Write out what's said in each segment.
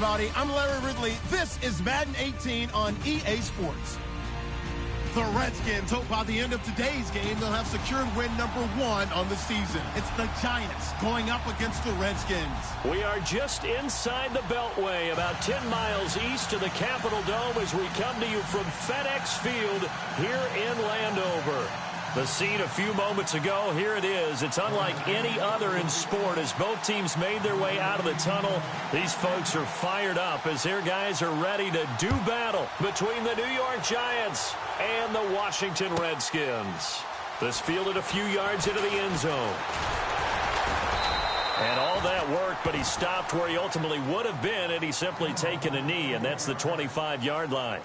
everybody. I'm Larry Ridley. This is Madden 18 on EA Sports. The Redskins hope by the end of today's game they'll have secured win number 1 on the season. It's the Giants going up against the Redskins. We are just inside the Beltway, about 10 miles east of the Capitol Dome as we come to you from FedEx Field here in Landover. The scene a few moments ago, here it is. It's unlike any other in sport as both teams made their way out of the tunnel. These folks are fired up as their guys are ready to do battle between the New York Giants and the Washington Redskins. This fielded a few yards into the end zone. And all that work, but he stopped where he ultimately would have been had he simply taken a knee, and that's the 25-yard line.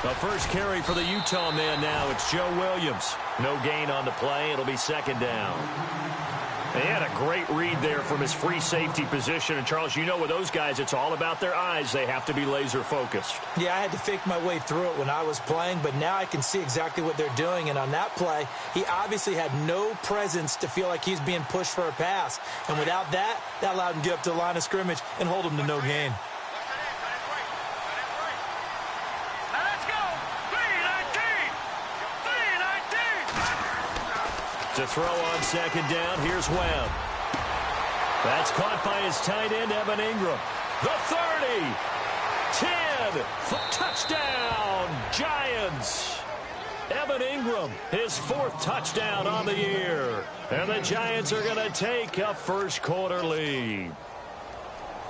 The first carry for the Utah man now. It's Joe Williams. No gain on the play. It'll be second down. He had a great read there from his free safety position. And, Charles, you know with those guys, it's all about their eyes. They have to be laser focused. Yeah, I had to fake my way through it when I was playing, but now I can see exactly what they're doing. And on that play, he obviously had no presence to feel like he's being pushed for a pass. And without that, that allowed him to get up to the line of scrimmage and hold him to no gain. To throw on second down, here's Webb. That's caught by his tight end, Evan Ingram. The 30, 10, touchdown, Giants. Evan Ingram, his 4th touchdown on the year. And the Giants are going to take a first-quarter lead.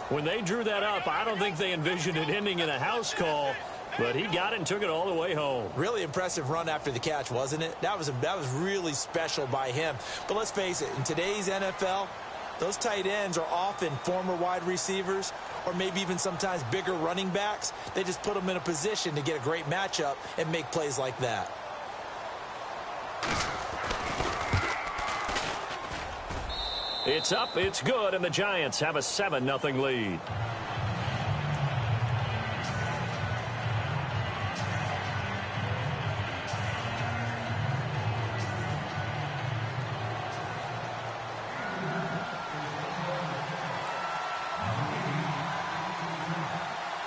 When they drew that up, I don't think they envisioned it ending in a house call. But he got it and took it all the way home. Really impressive run after the catch, wasn't it? That was really special by him. But let's face it, in today's NFL, those tight ends are often former wide receivers or maybe even sometimes bigger running backs. They just put them in a position to get a great matchup and make plays like that. It's up, it's good, and the Giants have a 7-0 lead.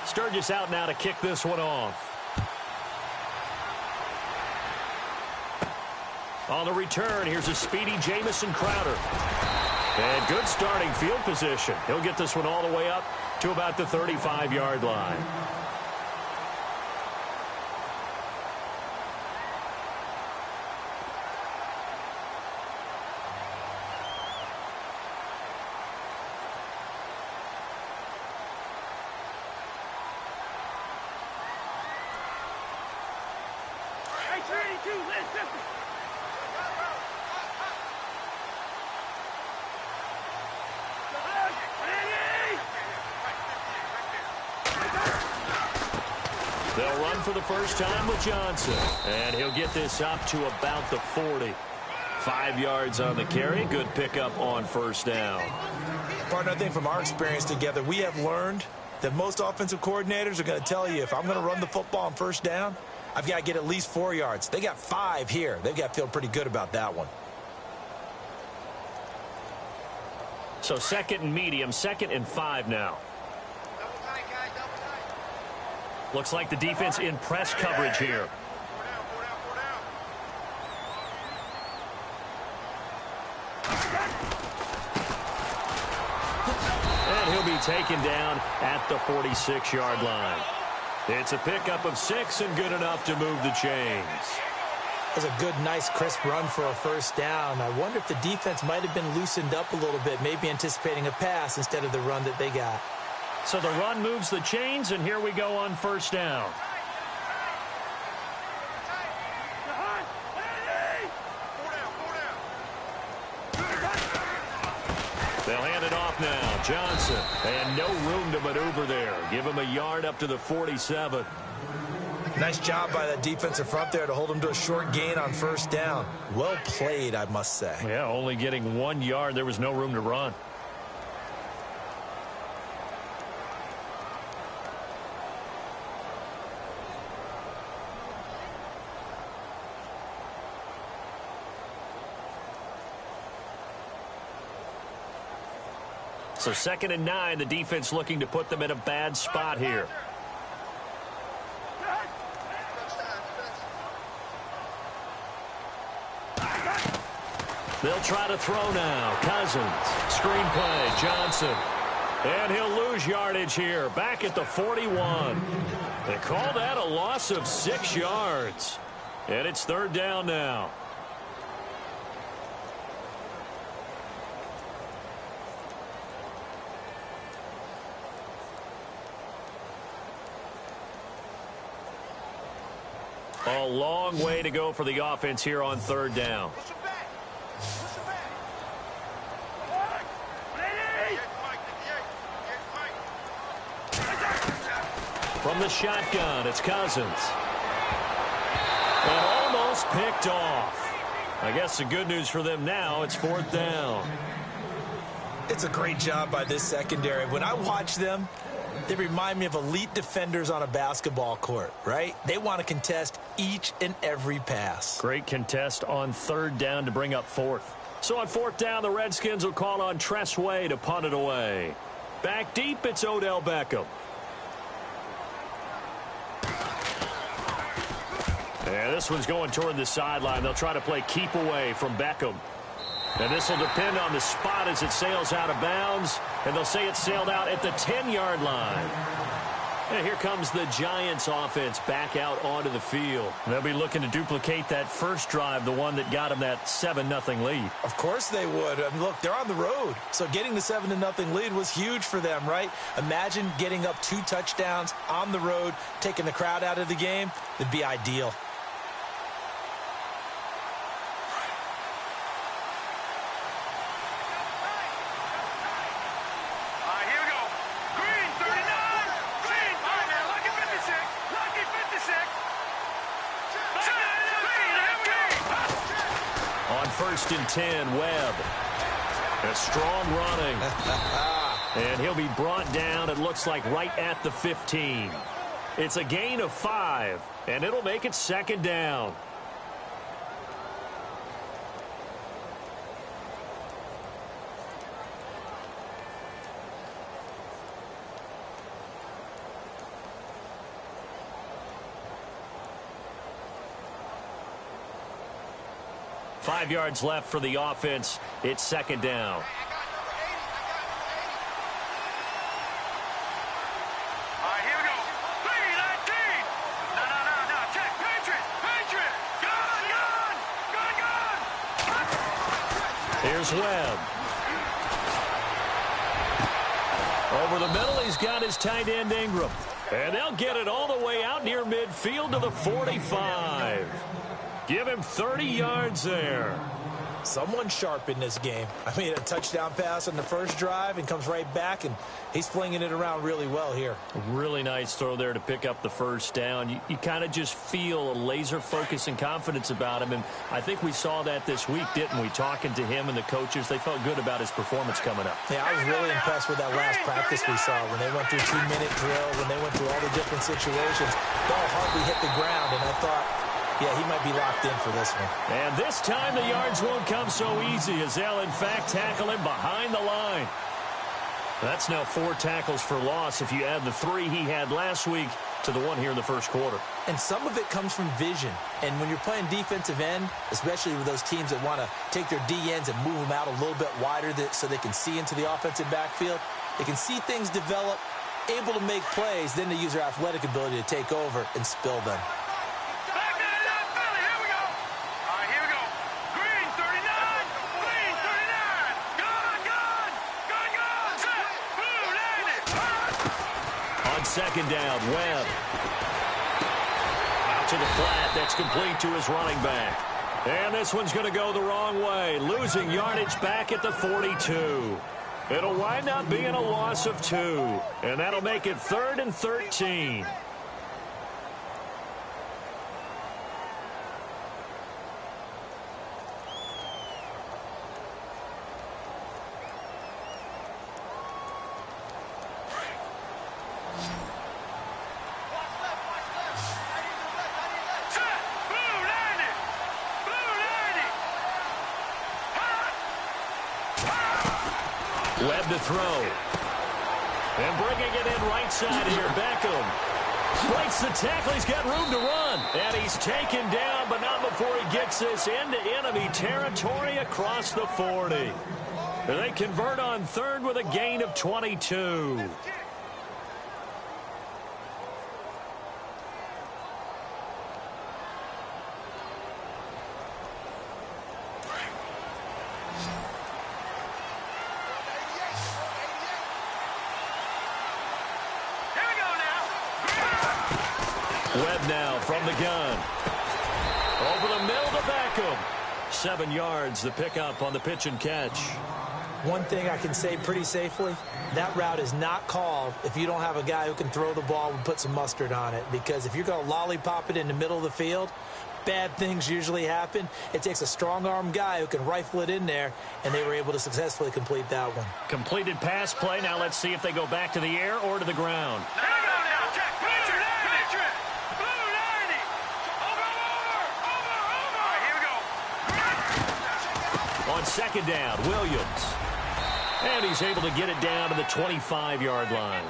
Sturgis out now to kick this one off. On the return, here's a speedy Jamison Crowder. And good starting field position. He'll get this one all the way up to about the 35-yard line. They'll run for the first time with Johnson. And he'll get this up to about the 40. 5 yards on the carry. Good pickup on first down. Partner, I think from our experience together, we have learned that most offensive coordinators are going to tell you, if I'm going to run the football on first down, I've got to get at least 4 yards. They got 5 here. They've got to feel pretty good about that one. So 2nd and medium, 2nd and 5 now. Looks like the defense in press coverage here. And he'll be taken down at the 46-yard line. It's a pickup of 6 and good enough to move the chains. That's a good, nice, crisp run for a first down. I wonder if the defense might have been loosened up a little bit, maybe anticipating a pass instead of the run that they got. So the run moves the chains, and here we go on first down. They'll hand it off now. Johnson, and no room to maneuver there. Give him a yard up to the 47. Nice job by that defensive front there to hold him to a short gain on first down. Well played, I must say. Yeah, only getting 1 yard. There was no room to run. So 2nd and 9, the defense looking to put them in a bad spot here. They'll try to throw now. Cousins. Screenplay. Johnson. And he'll lose yardage here. Back at the 41. They call that a loss of 6 yards. And it's 3rd down now. A long way to go for the offense here on 3rd down. From the shotgun, it's Cousins. And almost picked off. I guess the good news for them now, it's 4th down. It's a great job by this secondary. When I watch them, they remind me of elite defenders on a basketball court, right? They want to contest each and every pass. Great contest on 3rd down to bring up 4th. So on 4th down, the Redskins will call on Tress Way to punt it away. Back deep, it's Odell Beckham. And this one's going toward the sideline. They'll try to play keep away from Beckham. And this will depend on the spot as it sails out of bounds. And they'll say it sailed out at the 10-yard line. And here comes the Giants offense back out onto the field. They'll be looking to duplicate that first drive, the one that got them that 7-0 lead. Of course they would. I mean, look, they're on the road. So getting the 7-0 lead was huge for them, right? Imagine getting up 2 touchdowns on the road, taking the crowd out of the game. It'd be ideal. First and 10, Webb. A strong running. And he'll be brought down, it looks like, right at the 15. It's a gain of 5, and it'll make it 2nd down. Five yards left for the offense. It's 2nd down. All right, here we go. 3-19. No. Check. Patriot. Gun. Here's Webb. Over the middle, he's got his tight end Ingram. And they'll get it all the way out near midfield to the 45. Give him 30 yards there. Someone sharp in this game. I mean, a touchdown pass on the first drive and comes right back, and he's flinging it around really well here. A really nice throw there to pick up the first down. You kind of just feel a laser focus and confidence about him, and I think we saw that this week, didn't we? Talking to him and the coaches, they felt good about his performance coming up. Yeah, I was really impressed with that last practice we saw when they went through 2-minute drill, when they went through all the different situations. Ball hardly hit the ground, and I thought, yeah, he might be locked in for this one. And this time the yards won't come so easy as they'll, in fact, tackle him behind the line. That's now 4 tackles for loss if you add the 3 he had last week to the 1 here in the first quarter. And some of it comes from vision. And when you're playing defensive end, especially with those teams that want to take their D-ends and move them out a little bit wider so they can see into the offensive backfield, they can see things develop, able to make plays, then they use their athletic ability to take over and spill them. Second down, Webb. Out to the flat. That's complete to his running back. And this one's going to go the wrong way. Losing yardage back at the 42. It'll wind up being a loss of 2. And that'll make it 3rd and 13. Webb to throw. And bringing it in right side here, Beckham. Breaks the tackle. He's got room to run. And he's taken down, but not before he gets this into enemy territory across the 40. They convert on third with a gain of 22. Webb now from the gun. Over the middle to Beckham. 7 yards, the pickup on the pitch and catch. One thing I can say pretty safely, that route is not called if you don't have a guy who can throw the ball and put some mustard on it. Because if you're going to lollipop it in the middle of the field, bad things usually happen. It takes a strong-arm guy who can rifle it in there, and they were able to successfully complete that one. Completed pass play. Now let's see if they go back to the air or to the ground. On second down, Williams. And he's able to get it down to the 25-yard line.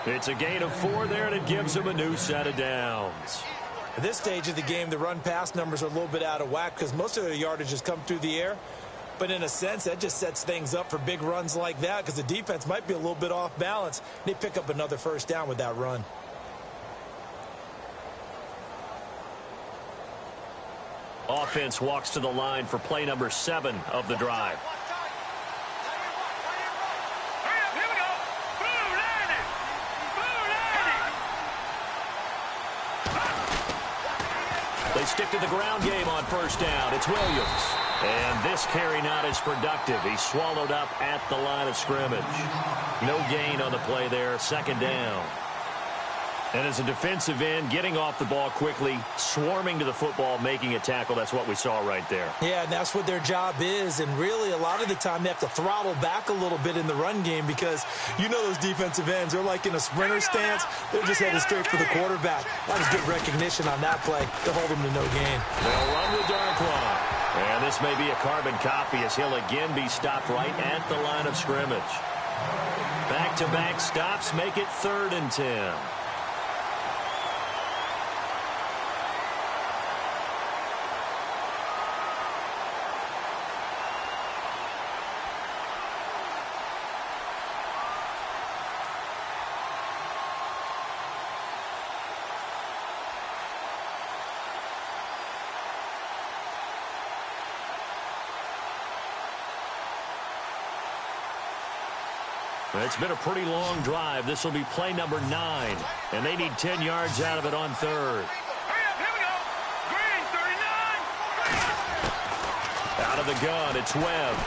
It's a gain of 4 there, and it gives him a new set of downs. At this stage of the game, the run-pass numbers are a little bit out of whack because most of their yardage has come through the air. But in a sense, that just sets things up for big runs like that because the defense might be a little bit off balance. They pick up another first down with that run. Offense walks to the line for play number 7 of the drive. They stick to the ground game on first down. It's Williams. And this carry not as productive. He's swallowed up at the line of scrimmage. No gain on the play there. Second down. And as a defensive end, getting off the ball quickly, swarming to the football, making a tackle, that's what we saw right there. Yeah, and that's what their job is. And really, a lot of the time, they have to throttle back a little bit in the run game because you know those defensive ends, they're like in a sprinter stance. They're just headed straight for the quarterback. That was good recognition on that play to hold them to no gain. They'll run with Darkwa. And this may be a carbon copy as he'll again be stopped right at the line of scrimmage. Back-to-back stops make it 3rd and 10. It's been a pretty long drive. This will be play number 9. And they need 10 yards out of it on 3rd. Here we go. Green, 39. Out of the gun, it's Webb.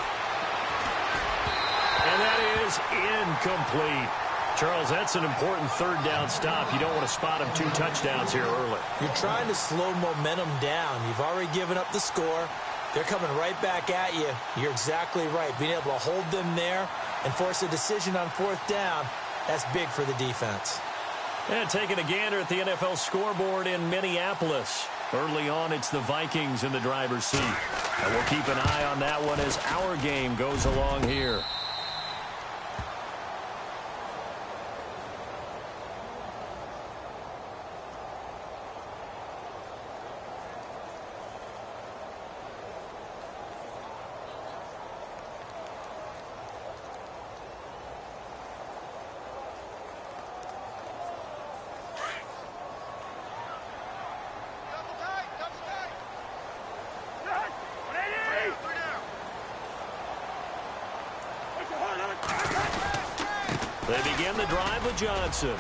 And that is incomplete. Charles, that's an important 3rd down stop. You don't want to spot him 2 touchdowns here early. You're trying to slow momentum down. You've already given up the score. They're coming right back at you. You're exactly right. Being able to hold them there and force a decision on 4th down, that's big for the defense. And taking a gander at the NFL scoreboard in Minneapolis. Early on, it's the Vikings in the driver's seat. And we'll keep an eye on that one as our game goes along here. They begin the drive with Johnson.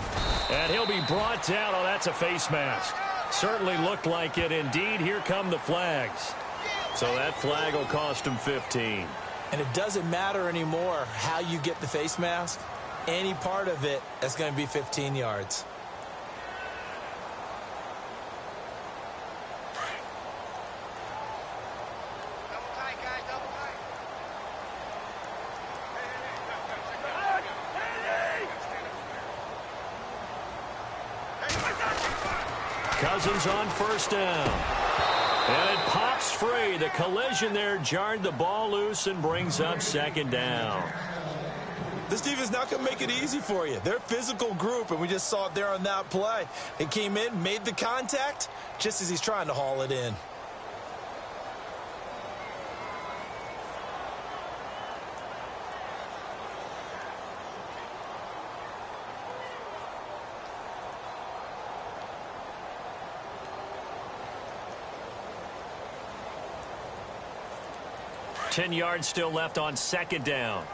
And he'll be brought down. Oh, that's a face mask. Certainly looked like it. Indeed, here come the flags. So that flag will cost him 15. And it doesn't matter anymore how you get the face mask. Any part of it, that's going to be 15 yards. Cousins on first down. And it pops free. The collision there jarred the ball loose and brings up second down. This defense is not going to make it easy for you. They're a physical group, and we just saw it there on that play. They came in, made the contact, just as he's trying to haul it in. Ten yards still left on second down.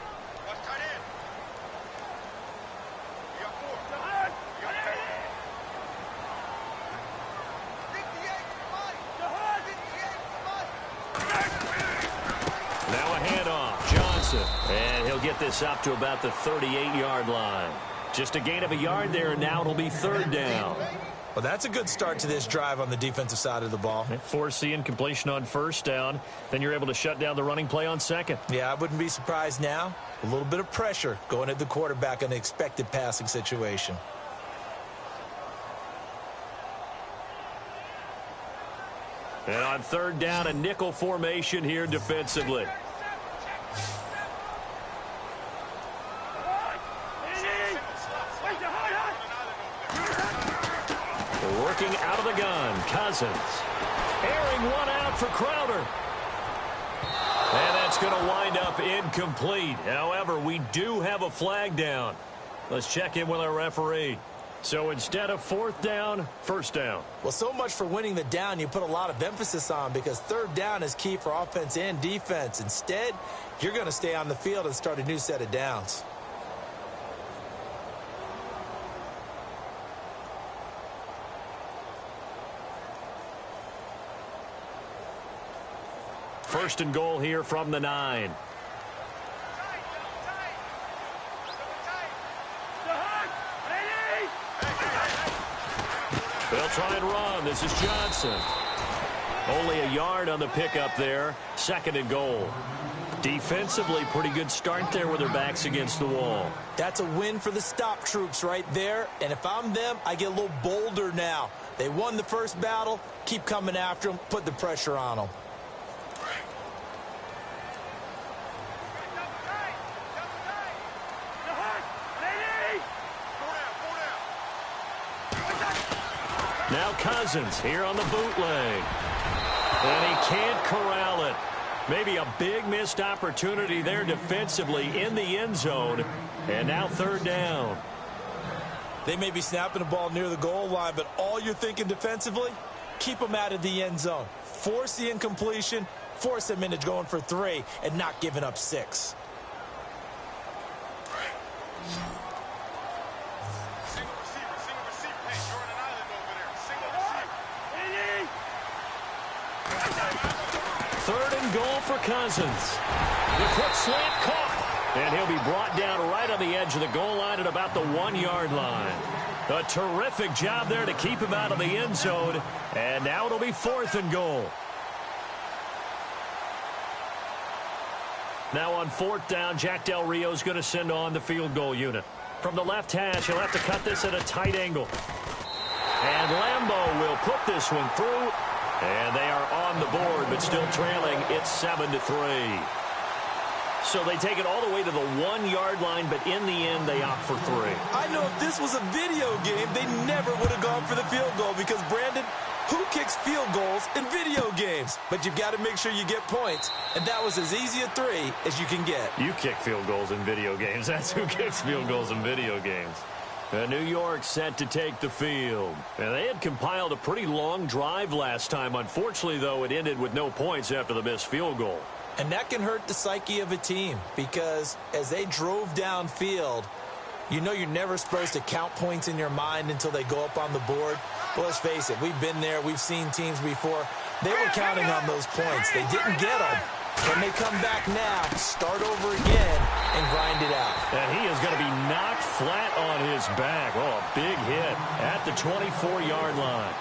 Now a handoff. Johnson. And he'll get this up to about the 38-yard line. Just a gain of a yard there, and now it'll be third down. Well, that's a good start to this drive on the defensive side of the ball. Forcing completion on first down. Then you're able to shut down the running play on second. Yeah, I wouldn't be surprised now. A little bit of pressure going at the quarterback in an expected passing situation. And on third down, a nickel formation here defensively. Working out of the gun, Cousins. Airing one out for Crowder. And that's going to wind up incomplete. However, we do have a flag down. Let's check in with our referee. So instead of fourth down, first down. Well, so much for winning the down you put a lot of emphasis on, because third down is key for offense and defense. Instead, you're going to stay on the field and start a new set of downs. First and goal here from the 9. They'll try and run. This is Johnson. Only a yard on the pickup there. Second and goal. Defensively, pretty good start there with their backs against the wall. That's a win for the stop troops right there. And if I'm them, I get a little bolder now. They won the first battle. Keep coming after them. Put the pressure on them. Now Cousins here on the bootleg. And he can't corral it. Maybe a big missed opportunity there defensively in the end zone. And now third down. They may be snapping the ball near the goal line, but all you're thinking defensively, keep them out of the end zone. Force the incompletion, force them into going for 3, and not giving up 6. Third and goal for Cousins. The quick slant caught. And he'll be brought down right on the edge of the goal line at about the 1-yard line. A terrific job there to keep him out of the end zone. And now it'll be fourth and goal. Now on fourth down, Jack Del Rio's going to send on the field goal unit. From the left hash, he'll have to cut this at a tight angle. And Lambeau will put this one through. And they are on the board, but still trailing. It's 7-3. So they take it all the way to the 1-yard line, but in the end, they opt for 3. I know if this was a video game, they never would have gone for the field goal, because, Brandon, who kicks field goals in video games? But you've got to make sure you get points, and that was as easy a 3 as you can get. You kick field goals in video games. That's who kicks field goals in video games. New York set to take the field. And they had compiled a pretty long drive last time. Unfortunately, though, it ended with no points after the missed field goal. And that can hurt the psyche of a team, because as they drove downfield, you know you're never supposed to count points in your mind until they go up on the board. Well, let's face it, we've been there. We've seen teams before. They were counting on those points. They didn't get them. Can they come back now, start over again, and grind it out? And he is going to be knocked flat on his back. Oh, a big hit at the 24-yard line.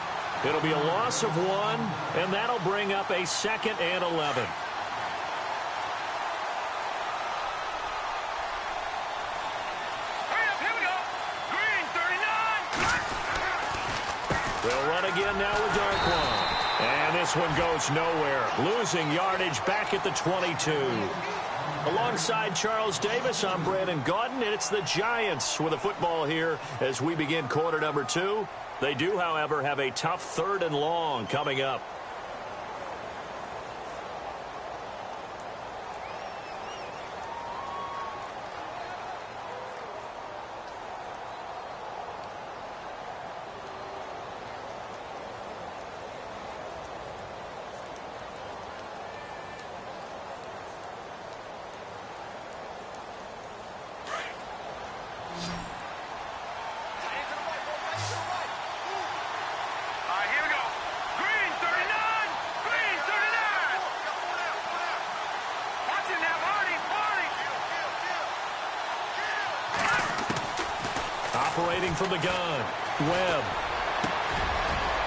It'll be a loss of 1, and that'll bring up a 2nd and 11. They'll run again now with Darkwan. And this one goes nowhere. Losing yardage back at the 22. Alongside Charles Davis, I'm Brandon Gaudin, and it's the Giants with a football here as we begin quarter number 2. They do, however, have a tough 3rd and long coming up. Operating from the gun, Webb.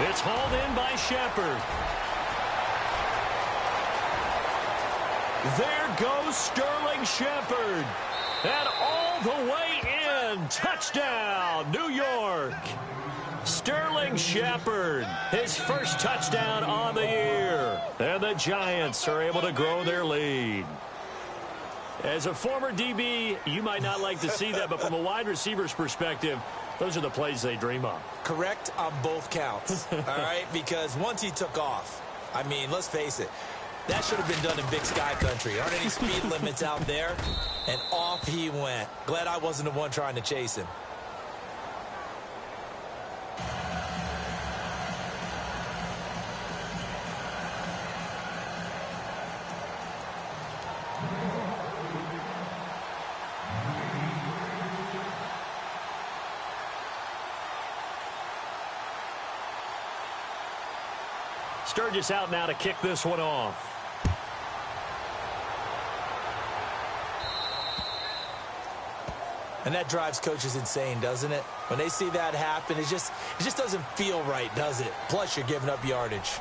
It's hauled in by Shepard. There goes Sterling Shepard. And all the way in. Touchdown, New York. Sterling Shepard, his first touchdown on the year. And the Giants are able to grow their lead. As a former DB, you might not like to see that, but from a wide receiver's perspective, those are the plays they dream of. Correct on both counts, all right? Because once he took off, I mean, let's face it, that should have been done in Big Sky Country. Aren't any speed limits out there? And off he went. Glad I wasn't the one trying to chase him. Sturgis out now to kick this one off. And that drives coaches insane, doesn't it? When they see that happen, it just doesn't feel right, does it? Plus, you're giving up yardage.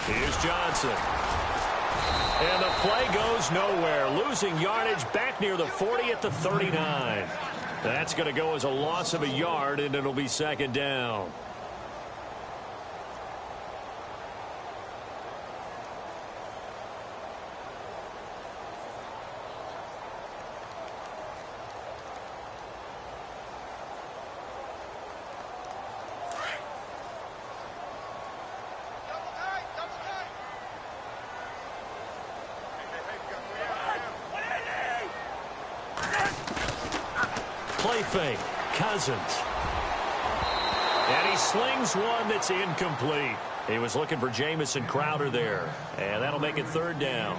Here's Johnson. And the play goes nowhere. Losing yardage back near the 40 at the 39. That's going to go as a loss of a yard, and it'll be 2nd down. Play fake, Cousins. And he slings one that's incomplete. He was looking for Jamison Crowder there. And that'll make it 3rd down.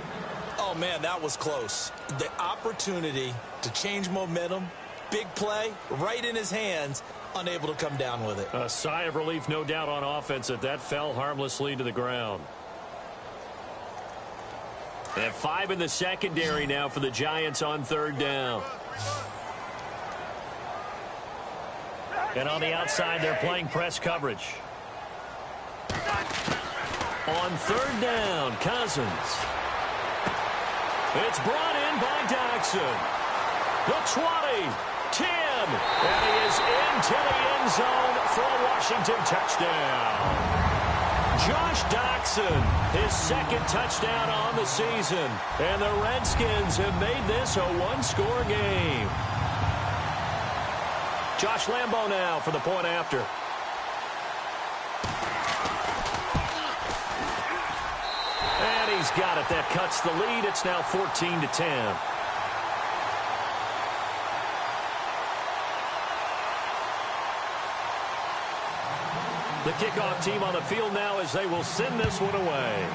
Oh, man, that was close. The opportunity to change momentum, big play, right in his hands, unable to come down with it. A sigh of relief, no doubt, on offense that fell harmlessly to the ground. They have 5 in the secondary now for the Giants on 3rd down. And on the outside, they're playing press coverage. On 3rd down, Cousins. It's brought in by Doxson. The 20, 10, and he is into the end zone for a Washington touchdown. Josh Doxson, his 2nd touchdown on the season. And the Redskins have made this a one-score game. Josh Lambo now for the point after. And he's got it. That cuts the lead. It's now 14-10. The kickoff team on the field now as they will send this one away.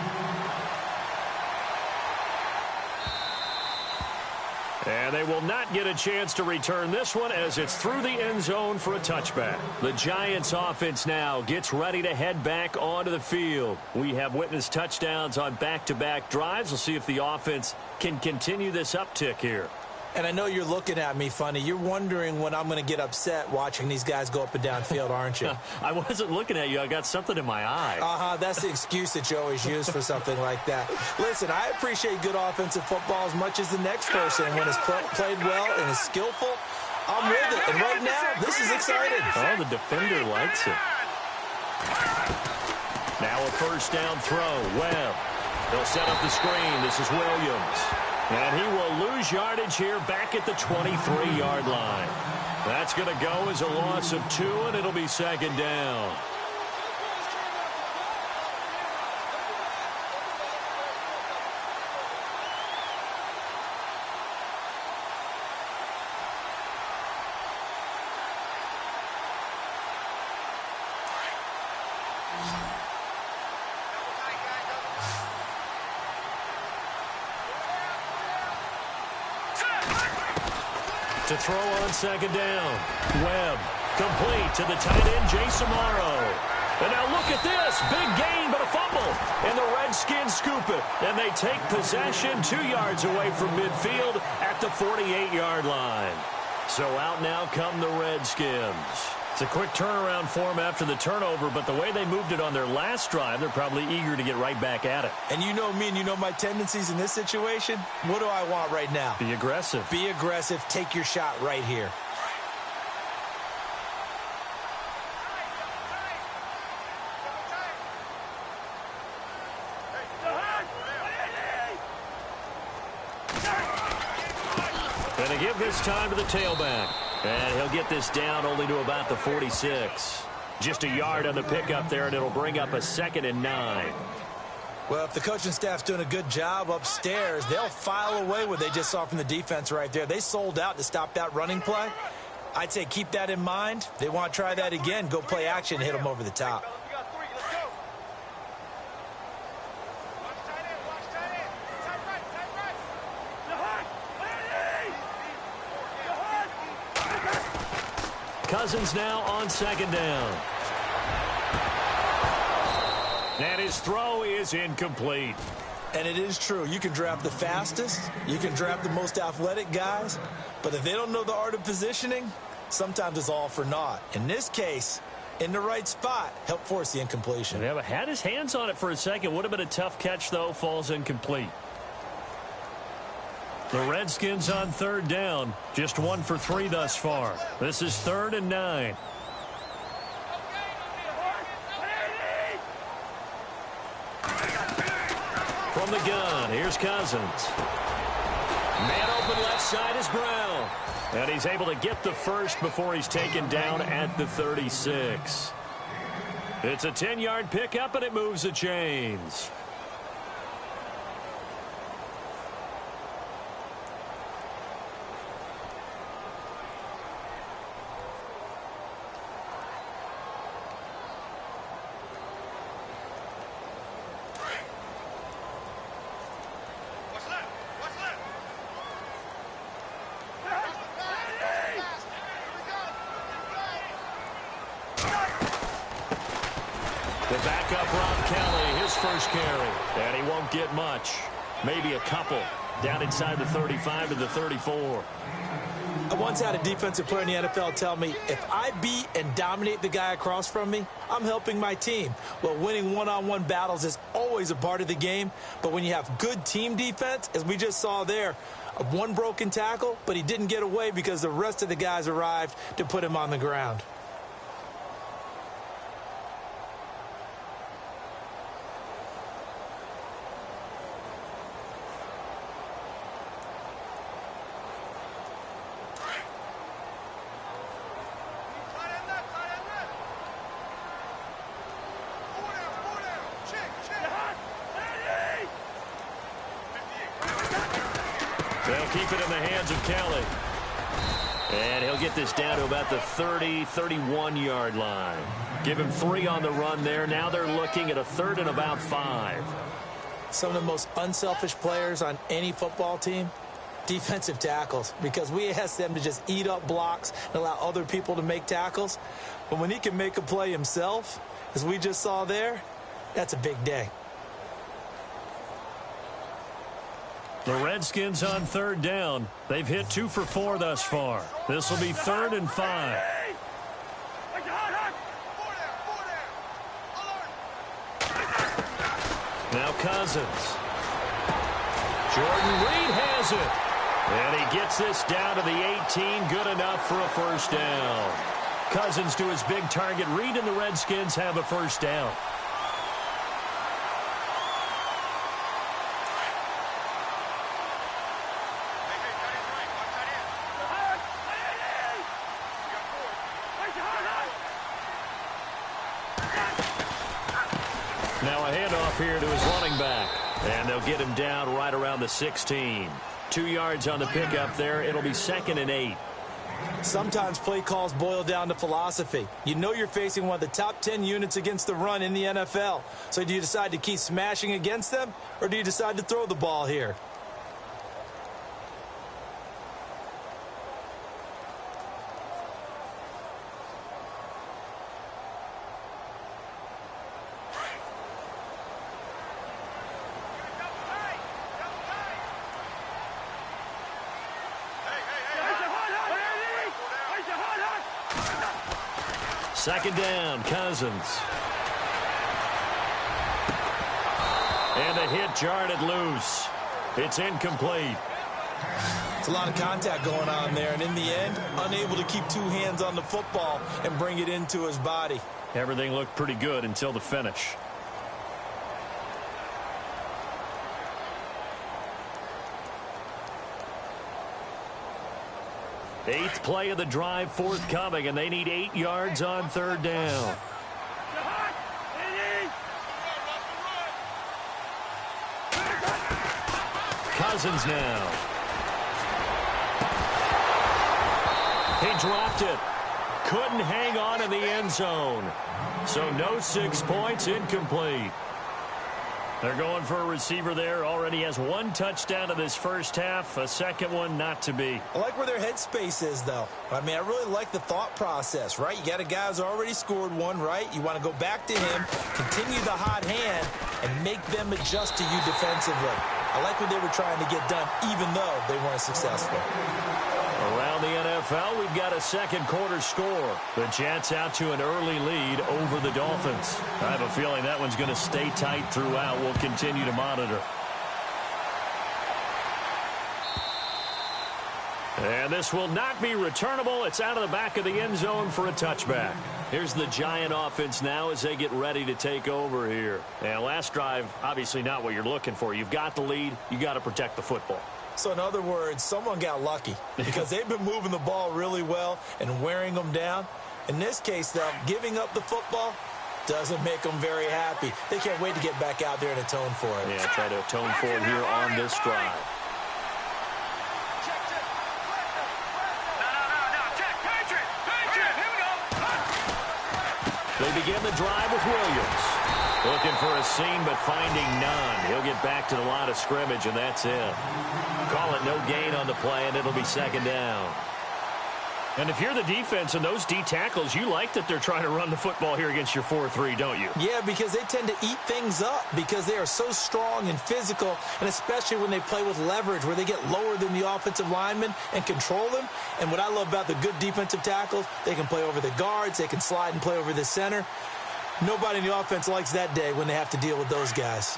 And they will not get a chance to return this one as it's through the end zone for a touchback. The Giants offense now gets ready to head back onto the field. We have witnessed touchdowns on back-to-back drives. We'll see if the offense can continue this uptick here. And I know you're looking at me funny. You're wondering when I'm going to get upset watching these guys go up and down field, aren't you? I wasn't looking at you. I got something in my eye. That's the excuse that you always use for something like that. Listen, I appreciate good offensive football as much as the next person. And when it's played well and is skillful, I'm with it. And right now, this is exciting. Oh, the defender likes it. Now a first down throw. Webb. They'll set up the screen. This is Williams. And he will lose yardage here back at the 23-yard line. That's going to go as a loss of 2, and it'll be second down. To throw on second down. Webb complete to the tight end, JStauff20's. And now look at this. Big gain, but a fumble. And the Redskins scoop it. And they take possession 2 yards away from midfield at the 48-yard line. So out now come the Redskins. It's a quick turnaround for them after the turnover, but the way they moved it on their last drive, they're probably eager to get right back at it. And you know me and you know my tendencies in this situation. What do I want right now? Be aggressive. Be aggressive. Take your shot right here. And they give this time to the tailback. And he'll get this down only to about the 46. Just a yard on the pickup there, and it'll bring up a 2nd and 9. Well, if the coaching staff's doing a good job upstairs, they'll file away what they just saw from the defense right there. They sold out to stop that running play. I'd say keep that in mind. They want to try that again. Go play action, hit them over the top. Cousins now on second down. And his throw is incomplete. And it is true. You can draft the fastest. You can draft the most athletic guys. But if they don't know the art of positioning, sometimes it's all for naught. In this case, in the right spot, help force the incompletion. Yeah, but had his hands on it for a second. Would have been a tough catch, though. Falls incomplete. The Redskins on third down. Just 1 for 3 thus far. This is 3rd and 9. From the gun, here's Cousins. Man open left side is Brown. And he's able to get the first before he's taken down at the 36. It's a 10-yard pickup, and it moves the chains. The backup, Rob Kelly, his first carry. And he won't get much. Maybe a couple. Down inside the 35 to the 34. I once had a defensive player in the NFL tell me, if I beat and dominate the guy across from me, I'm helping my team. Well, winning one-on-one battles is always a part of the game. But when you have good team defense, as we just saw there, one broken tackle, but he didn't get away because the rest of the guys arrived to put him on the ground. They'll keep it in the hands of Kelly. And he'll get this down to about the 30, 31-yard line. Give him 3 on the run there. Now they're looking at a 3rd and about 5. Some of the most unselfish players on any football team, defensive tackles, because we ask them to just eat up blocks and allow other people to make tackles. But when he can make a play himself, as we just saw there, that's a big day. The Redskins on third down. They've hit 2 for 4 thus far. This will be 3rd and 5. Now Cousins. Jordan Reed has it. And he gets this down to the 18. Good enough for a first down. Cousins to his big target. Reed and the Redskins have a first down. Now a handoff here to his running back. And they'll get him down right around the 16. 2 yards on the pickup there. It'll be 2nd and 8. Sometimes play calls boil down to philosophy. You know you're facing one of the top 10 units against the run in the NFL. So do you decide to keep smashing against them, or do you decide to throw the ball here? Second down, Cousins. And the hit jarred it loose. It's incomplete. It's a lot of contact going on there, and in the end, unable to keep 2 hands on the football and bring it into his body. Everything looked pretty good until the finish. Eighth play of the drive forthcoming, and they need 8 yards on third down. Cousins now. He dropped it. Couldn't hang on in the end zone. So no 6 points, incomplete. They're going for a receiver there. Already has 1 touchdown in this first half. A second one not to be. I like where their headspace is, though. I mean, I really like the thought process, right? You got a guy who's already scored 1, right? You want to go back to him, continue the hot hand, and make them adjust to you defensively. I like what they were trying to get done, even though they weren't successful. Around the NFL, we've got a second quarter score. The Jets out to an early lead over the Dolphins. I have a feeling that one's going to stay tight throughout. We'll continue to monitor. And this will not be returnable. It's out of the back of the end zone for a touchback. Here's the Giant offense now as they get ready to take over here. And last drive, obviously not what you're looking for. You've got the lead. You got to protect the football. So in other words, someone got lucky because they've been moving the ball really well and wearing them down. In this case, though, giving up the football doesn't make them very happy. They can't wait to get back out there and atone for it. Yeah, try to atone for it here on this drive. They begin the drive with Williams. Looking for a seam, but finding none. He'll get back to the line of scrimmage, and that's it. Call it no gain on the play, and it'll be second down. And if you're the defense and those D tackles, you like that they're trying to run the football here against your 4-3, don't you? Yeah, because they tend to eat things up because they are so strong and physical, and especially when they play with leverage where they get lower than the offensive linemen and control them. And what I love about the good defensive tackles, they can play over the guards, they can slide and play over the center. Nobody in the offense likes that day when they have to deal with those guys.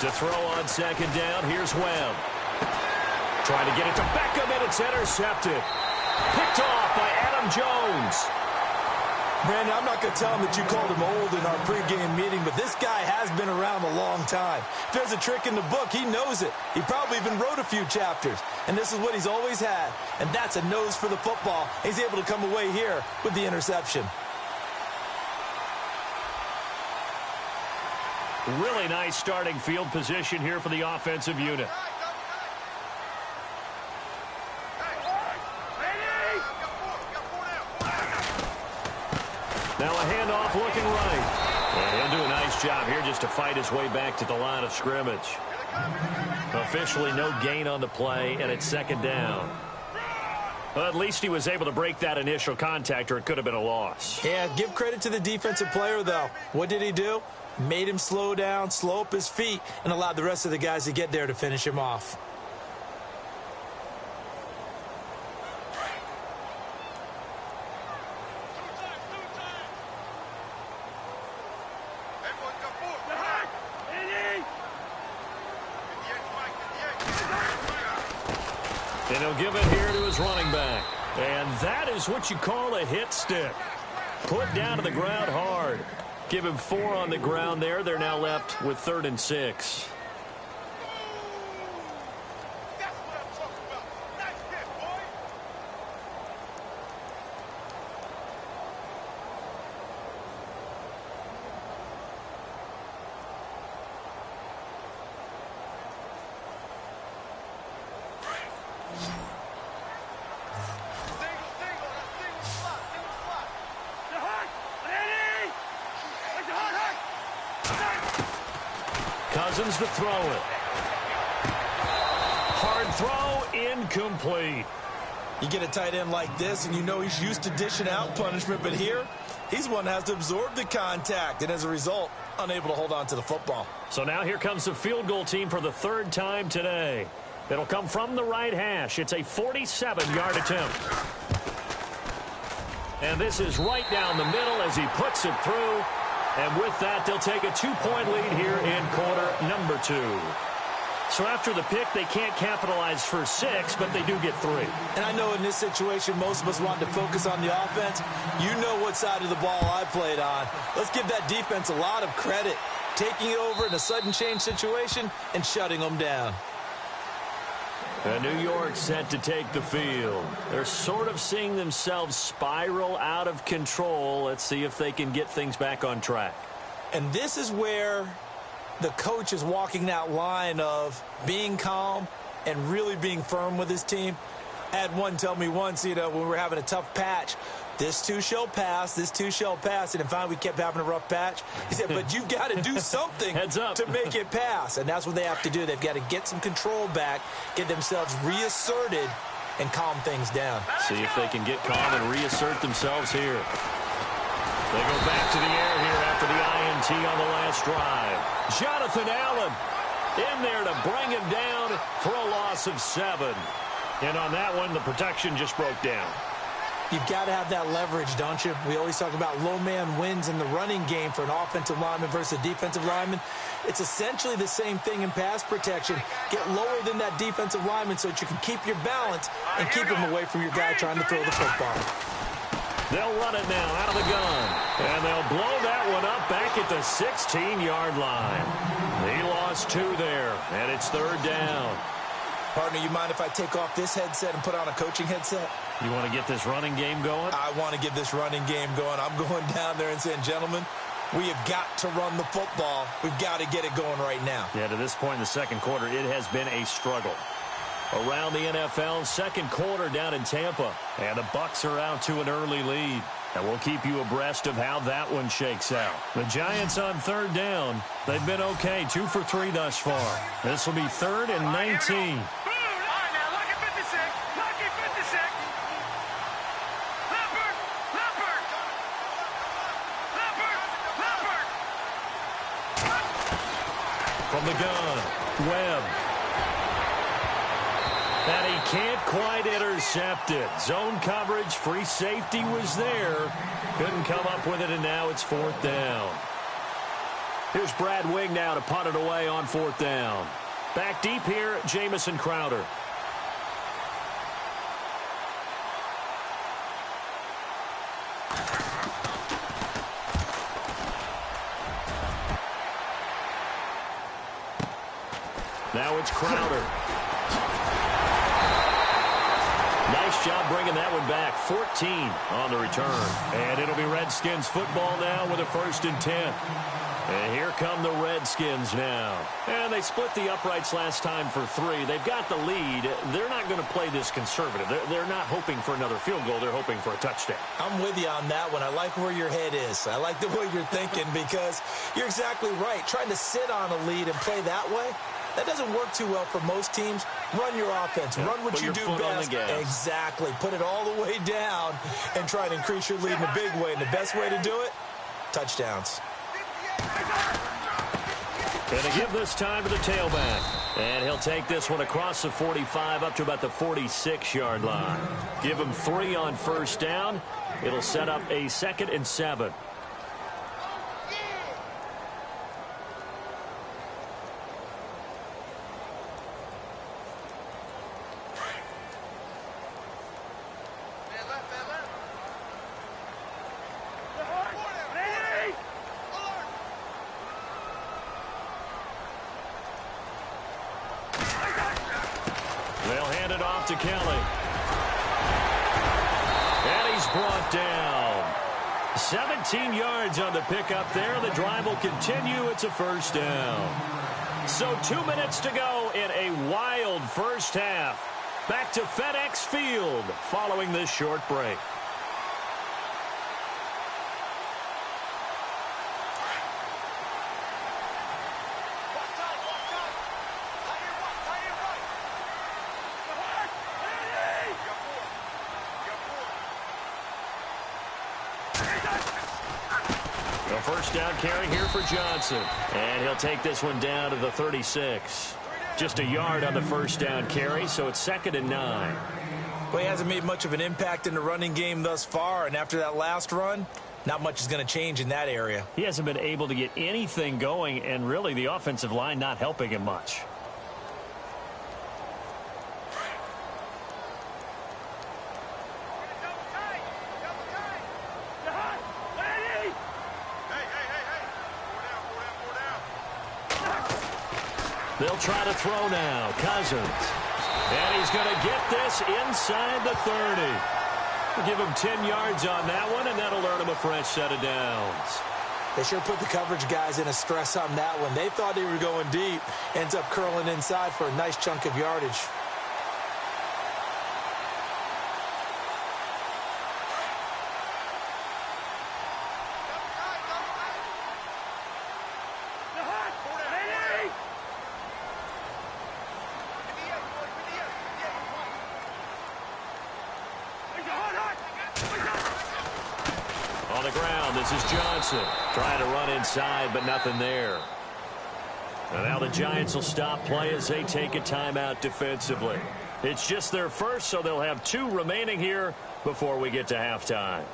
To throw on second down, here's Webb. Trying to get it to Beckham, and it's intercepted. Picked off by Adam Jones. Brandon, I'm not going to tell him that you called him old in our pregame meeting, but this guy has been around a long time. If there's a trick in the book, he knows it. He probably even wrote a few chapters, and this is what he's always had, and that's a nose for the football. He's able to come away here with the interception. Really nice starting field position here for the offensive unit. Now a handoff looking right. And he'll do a nice job here just to fight his way back to the line of scrimmage. Officially no gain on the play, and it's second down. Well, at least he was able to break that initial contact, or it could have been a loss. Yeah, give credit to the defensive player, though. What did he do? Made him slow down, slow up his feet, and allowed the rest of the guys to get there to finish him off. And he'll give it here to his running back. And that is what you call a hit stick. Put down to the ground hard. Give him 4 on the ground there. They're now left with 3rd and 6. Cousins to throw it. Hard throw, incomplete. You get a tight end like this, and you know he's used to dishing out punishment, but here, he's one that has to absorb the contact, and as a result, unable to hold on to the football. So now here comes the field goal team for the 3rd time today. It'll come from the right hash. It's a 47-yard attempt. And this is right down the middle as he puts it through. And with that, they'll take a 2-point lead here in quarter number 2. So after the pick, they can't capitalize for 6, but they do get 3. And I know in this situation, most of us want to focus on the offense. You know what side of the ball I played on. Let's give that defense a lot of credit, taking it over in a sudden change situation and shutting them down. And New York set to take the field. They're sort of seeing themselves spiral out of control. Let's see if they can get things back on track. And this is where the coach is walking that line of being calm and really being firm with his team. I had one tell me once, when we were having a tough patch, this too shall pass, this too shall pass. And finally, we kept having a rough patch. He said, but you've got to do something Heads up. to make it pass. And that's what they have to do. They've got to get some control back, get themselves reasserted, and calm things down. See if they can get calm and reassert themselves here. They go back to the air here after the INT on the last drive. Jonathan Allen in there to bring him down for a loss of 7. And on that one, the protection just broke down. You've got to have that leverage, don't you? We always talk about low man wins in the running game for an offensive lineman versus a defensive lineman. It's essentially the same thing in pass protection. Get lower than that defensive lineman so that you can keep your balance and keep him away from your guy trying to throw the football. They'll run it now out of the gun. And they'll blow that one up back at the 16-yard line. He lost 2 there, and it's 3rd down. Partner, you mind if I take off this headset and put on a coaching headset? You want to get this running game going? I want to get this running game going. I'm going down there and saying, gentlemen, we have got to run the football. We've got to get it going right now. Yeah, to this point in the second quarter, it has been a struggle. Around the NFL, second quarter down in Tampa. And the Bucs are out to an early lead. And we'll keep you abreast of how that one shakes out. The Giants on 3rd down. They've been okay, 2 for 3 thus far. This will be 3rd and 19. From the gun, Webb. And he can't quite intercept it. Zone coverage, free safety was there. Couldn't come up with it, and now it's 4th down. Here's Brad Wing now to punt it away on 4th down. Back deep here, Jamison Crowder. Now it's Crowder. Nice job bringing that one back. 14 on the return. And it'll be Redskins football now with a 1st and 10. And here come the Redskins now. And they split the uprights last time for 3. They've got the lead. They're not going to play this conservative. They're not hoping for another field goal. They're hoping for a touchdown. I'm with you on that one. I like where your head is. I like the way you're thinking because you're exactly right. Trying to sit on a lead and play that way, That doesn't work too well for most teams. Run your offense. Run what you do best. Exactly. Put it all the way down and try to increase your lead in a big way. And the best way to do it, touchdowns. Going to give this time to the tailback. And he'll take this one across the 45 up to about the 46-yard line. Give him 3 on first down. It'll set up a 2nd and 7. They'll hand it off to Kelly. And he's brought down. 17 yards on the pickup there. The drive will continue. It's a first down. So 2 minutes to go in a wild first half. Back to FedEx Field following this short break. First down carry here for Johnson. And he'll take this one down to the 36. Just a yard on the first down carry, so it's 2nd and 9. Well, he hasn't made much of an impact in the running game thus far, and after that last run, not much is going to change in that area. He hasn't been able to get anything going, and really the offensive line not helping him much. They'll try to throw now. Cousins. And he's going to get this inside the 30. We'll give him 10 yards on that one, and that'll earn him a fresh set of downs. They sure put the coverage guys in a stress on that one. They thought they were going deep. Ends up curling inside for a nice chunk of yardage. On the ground, this is Johnson. Trying to run inside, but nothing there. And now the Giants will stop play as they take a timeout defensively. It's just their first, so they'll have 2 remaining here before we get to halftime.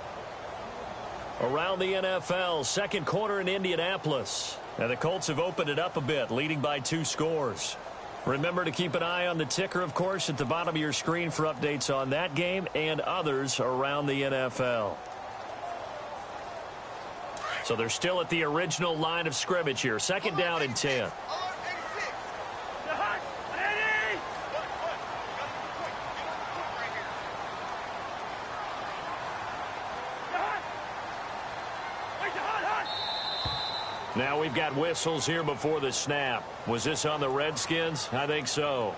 Around the NFL, second quarter in Indianapolis. And the Colts have opened it up a bit, leading by 2 scores. Remember to keep an eye on the ticker, of course, at the bottom of your screen for updates on that game and others around the NFL. So they're still at the original line of scrimmage here. 2nd down and 10. Now we've got whistles here before the snap. Was this on the Redskins? I think so.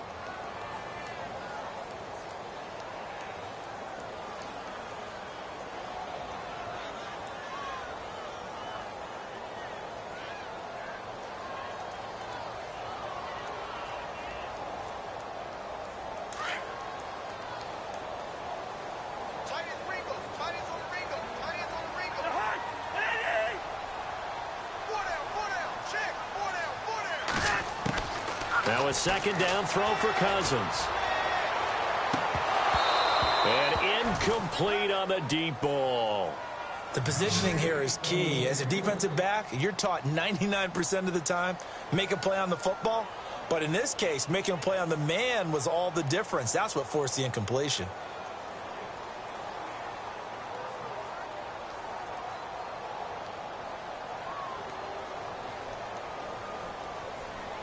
Now a 2nd down throw for Cousins. And incomplete on the deep ball. The positioning here is key. As a defensive back, you're taught 99% of the time, make a play on the football. But in this case, making a play on the man was all the difference. That's what forced the incompletion.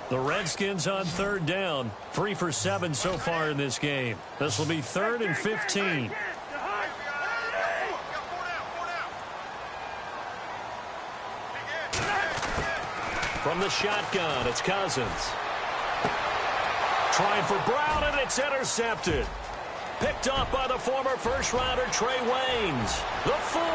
The Redskins on 3rd down. 3 for 7 so far in this game. This will be 3rd and 15. From the shotgun, it's Cousins. Trying for Brown, and it's intercepted. Picked off by the former first-rounder Trey Waynes. The 40.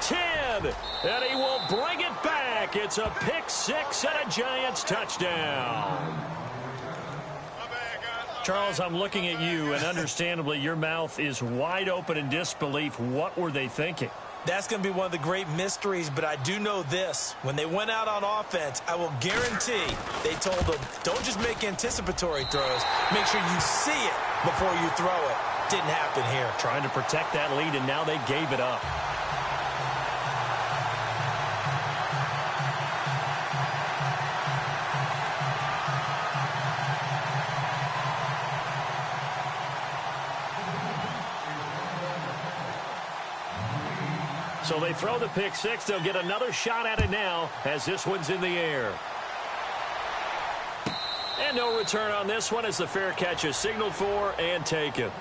10, and he will bring it back. It's a pick six and a Giants touchdown. Charles, I'm looking at you, and understandably, your mouth is wide open in disbelief. What were they thinking? That's going to be one of the great mysteries, but I do know this. When they went out on offense, I will guarantee they told them, don't just make anticipatory throws. Make sure you see it before you throw it. Didn't happen here. Trying to protect that lead, and now they gave it up. So they throw the pick six. They'll get another shot at it now as this one's in the air. And no return on this one as the fair catch is signaled for and taken.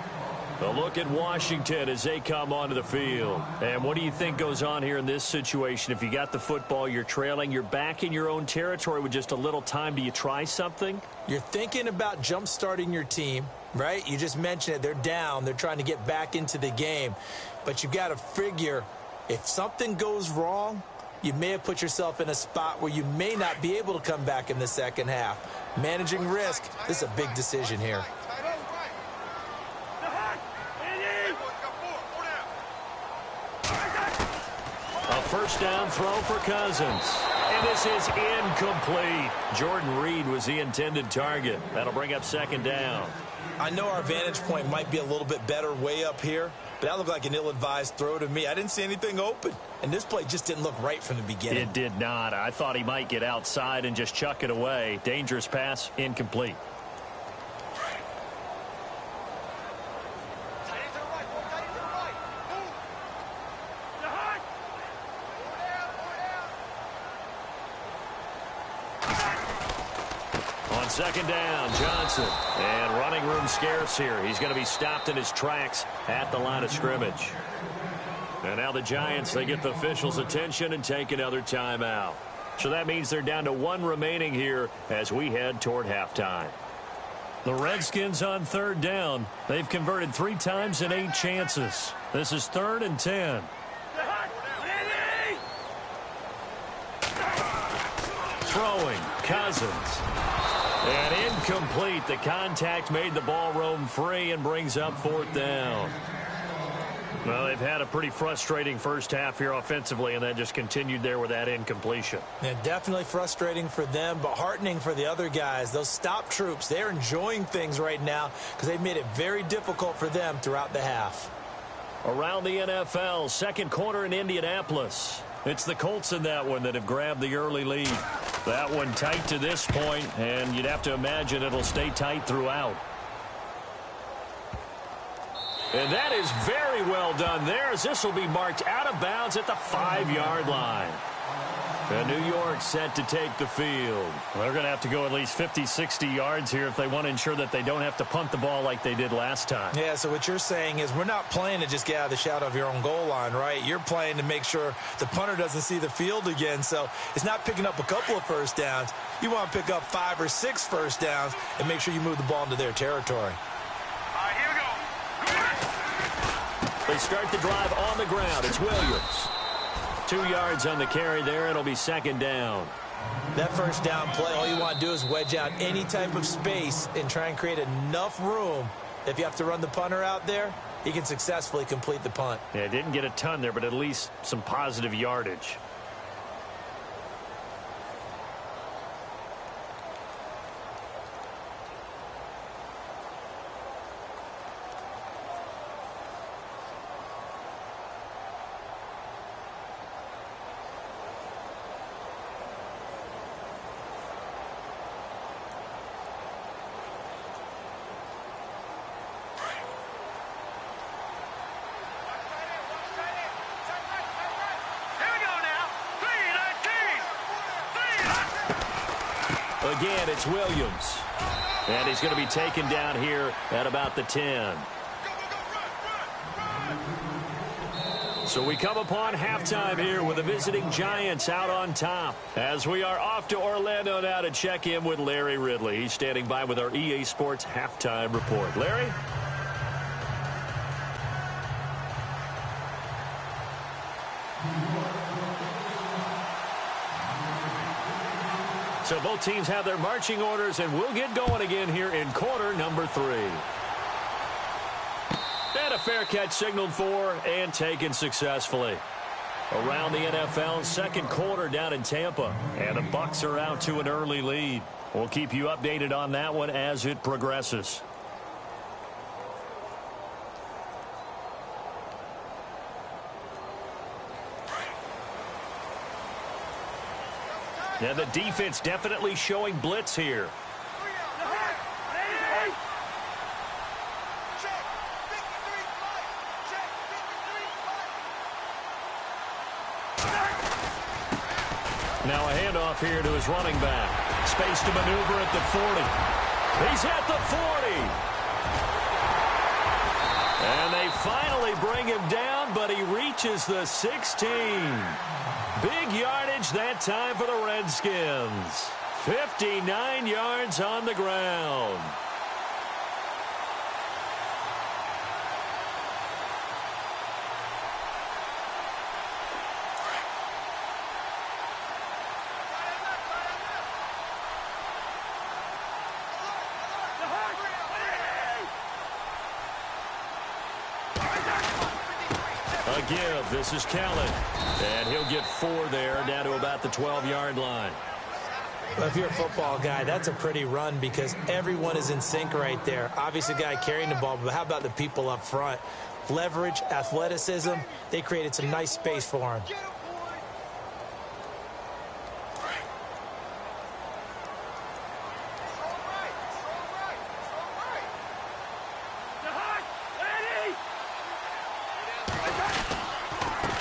A look at Washington as they come onto the field. And what do you think goes on here in this situation? If you got the football, you're trailing, you're back in your own territory with just a little time. Do you try something? You're thinking about jump-starting your team, right? You just mentioned it. They're down. They're trying to get back into the game. But you've got to figure, if something goes wrong, you may have put yourself in a spot where you may not be able to come back in the second half. Managing risk, this is a big decision here. A first down throw for Cousins. And this is incomplete. Jordan Reed was the intended target. That'll bring up second down. I know our vantage point might be a little bit better way up here, but that looked like an ill-advised throw to me. I didn't see anything open, and this play just didn't look right from the beginning. It did not. I thought he might get outside and just chuck it away. Dangerous pass, incomplete. Second down, Johnson. And running room scarce here. He's going to be stopped in his tracks at the line of scrimmage. And now the Giants, they get the officials' attention and take another timeout. So that means they're down to one remaining here as we head toward halftime. The Redskins on third down. They've converted 3 times in 8 chances. This is 3rd and 10. Throwing, Cousins. And incomplete. The contact made the ball roam free and brings up 4th down. Well, they've had a pretty frustrating first half here offensively, and that just continued there with that incompletion. Yeah, definitely frustrating for them, but heartening for the other guys. Those stop troops, they're enjoying things right now because they've made it very difficult for them throughout the half. Around the NFL, second quarter in Indianapolis. It's the Colts in that one that have grabbed the early lead. That one tight to this point, and you'd have to imagine it'll stay tight throughout. And that is very well done there as this will be marked out of bounds at the 5-yard line. And New York set to take the field. Well, they're going to have to go at least 50, 60 yards here if they want to ensure that they don't have to punt the ball like they did last time. Yeah, so what you're saying is we're not playing to just get out of the shadow of your own goal line, right? You're playing to make sure the punter doesn't see the field again. So it's not picking up a couple of first downs. You want to pick up 5 or 6 first downs and make sure you move the ball into their territory. Here we go. They start the drive on the ground. It's Williams. 2 yards on the carry there. It'll be second down. That first down play, all you want to do is wedge out any type of space and try and create enough room. If you have to run the punter out there, he can successfully complete the punt. Yeah, didn't get a ton there, but at least some positive yardage. Again, it's Williams. And he's going to be taken down here at about the 10. So we come upon halftime here with the visiting Giants out on top. As we are off to Orlando now to check in with Larry Ridley. He's standing by with our EA Sports halftime report. Larry? So both teams have their marching orders, and we'll get going again here in quarter number 3. And a fair catch signaled for and taken successfully. Around the NFL, second quarter down in Tampa, and the Bucs are out to an early lead. We'll keep you updated on that one as it progresses. And the defense definitely showing blitz here. Now a handoff here to his running back. Space to maneuver at the 40. He's at the 40. And they finally bring him down, but he reaches the 16. Big yardage that time for the Redskins. 59 yards on the ground. A give. This is Kellen. And he'll get 4 there, down to about the 12-yard line. Well, if you're a football guy, that's a pretty run because everyone is in sync right there. Obviously, the guy carrying the ball, but how about the people up front? Leverage, athleticism, they created some nice space for him.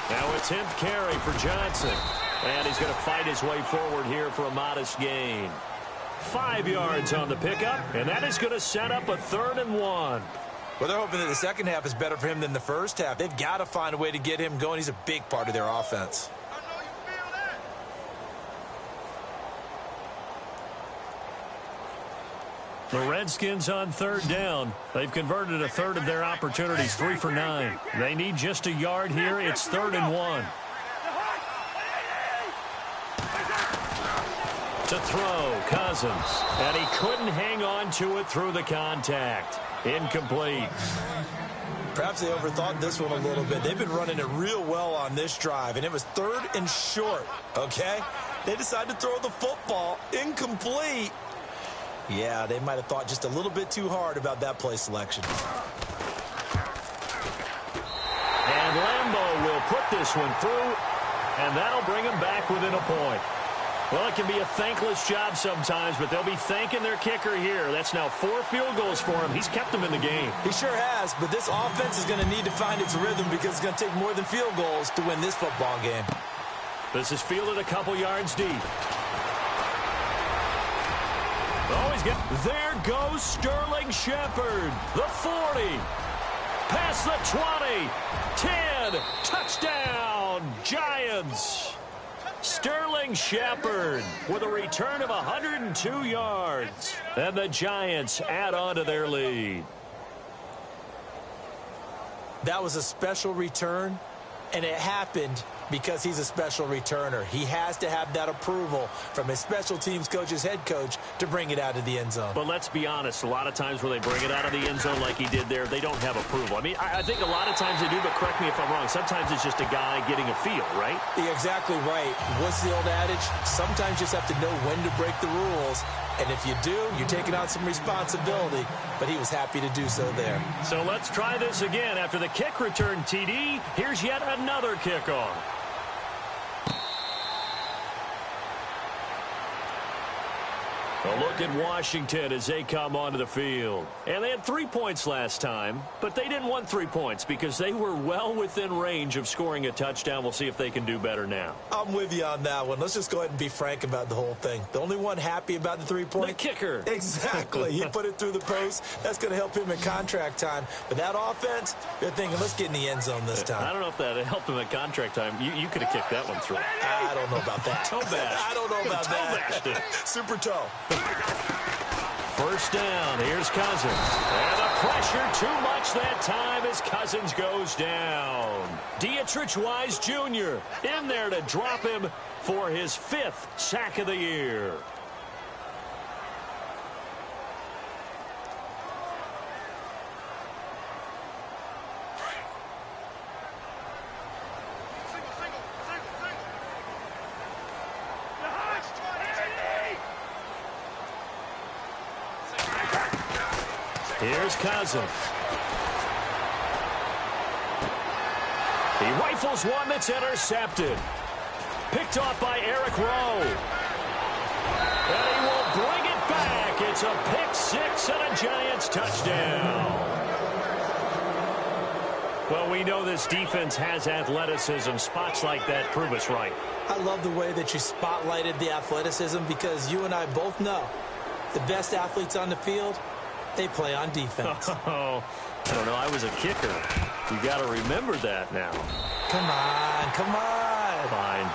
Now a 10th carry for Johnson. And he's going to fight his way forward here for a modest gain. 5 yards on the pickup, and that is going to set up a 3rd and 1. Well, they're hoping that the second half is better for him than the first half. They've got to find a way to get him going. He's a big part of their offense. The Redskins on 3rd down. They've converted a 1/3 of their opportunities, 3 for 9. They need just a yard here. It's 3rd and 1. To throw, Cousins. And he couldn't hang on to it through the contact. Incomplete. Perhaps they overthought this one a little bit. They've been running it real well on this drive, and it was 3rd and short, okay? They decided to throw the football. Incomplete. Yeah, they might have thought just a little bit too hard about that play selection. And Lambeau will put this one through, and that'll bring him back within a point. Well, it can be a thankless job sometimes, but they'll be thanking their kicker here. That's now 4 field goals for him. He's kept them in the game. He sure has, but this offense is going to need to find its rhythm because it's going to take more than field goals to win this football game. This is fielded a couple yards deep. Oh, he's got... There goes Sterling Shepard. The 40. Past the 20. 10. Touchdown, Giants. Sterling Shepard with a return of 102 yards. And the Giants add on to their lead. That was a special return, and it happened because he's a special returner. He has to have that approval from his special teams coach, his head coach, to bring it out of the end zone. But let's be honest, a lot of times where they bring it out of the end zone like he did there, they don't have approval. I mean, I think a lot of times they do, but correct me if I'm wrong. Sometimes it's just a guy getting a feel, right? You're exactly right. What's the old adage? Sometimes you just have to know when to break the rules. And if you do, you're taking on some responsibility. But he was happy to do so there. So let's try this again. After the kick return, TD, here's yet another kickoff. A look at Washington as they come onto the field. And they had 3 points last time, but they didn't want 3 points because they were well within range of scoring a touchdown. We'll see if they can do better now. I'm with you on that one. Let's just go ahead and be frank about the whole thing. The only one happy about the 3-point? The kicker. Exactly. He put it through the post. That's going to help him in contract time. But that offense, they're thinking, let's get in the end zone this time. I don't know if that helped him at contract time. You could have kicked that one through. I don't know about that. Toe bash. I don't know about that. Super toe. First down, here's Cousins. And the pressure too much that time as Cousins goes down. Dietrich Wise Jr. in there to drop him for his 5th sack of the year. Here's Cousins. He rifles one that's intercepted. Picked off by Eric Rowe. And he will bring it back. It's a pick six and a Giants touchdown. Well, we know this defense has athleticism. Spots like that prove us right. I love the way that you spotlighted the athleticism because you and I both know the best athletes on the field, they play on defense. Oh, I don't know. I was a kicker. You got to remember that now. Come on, come on. Fine.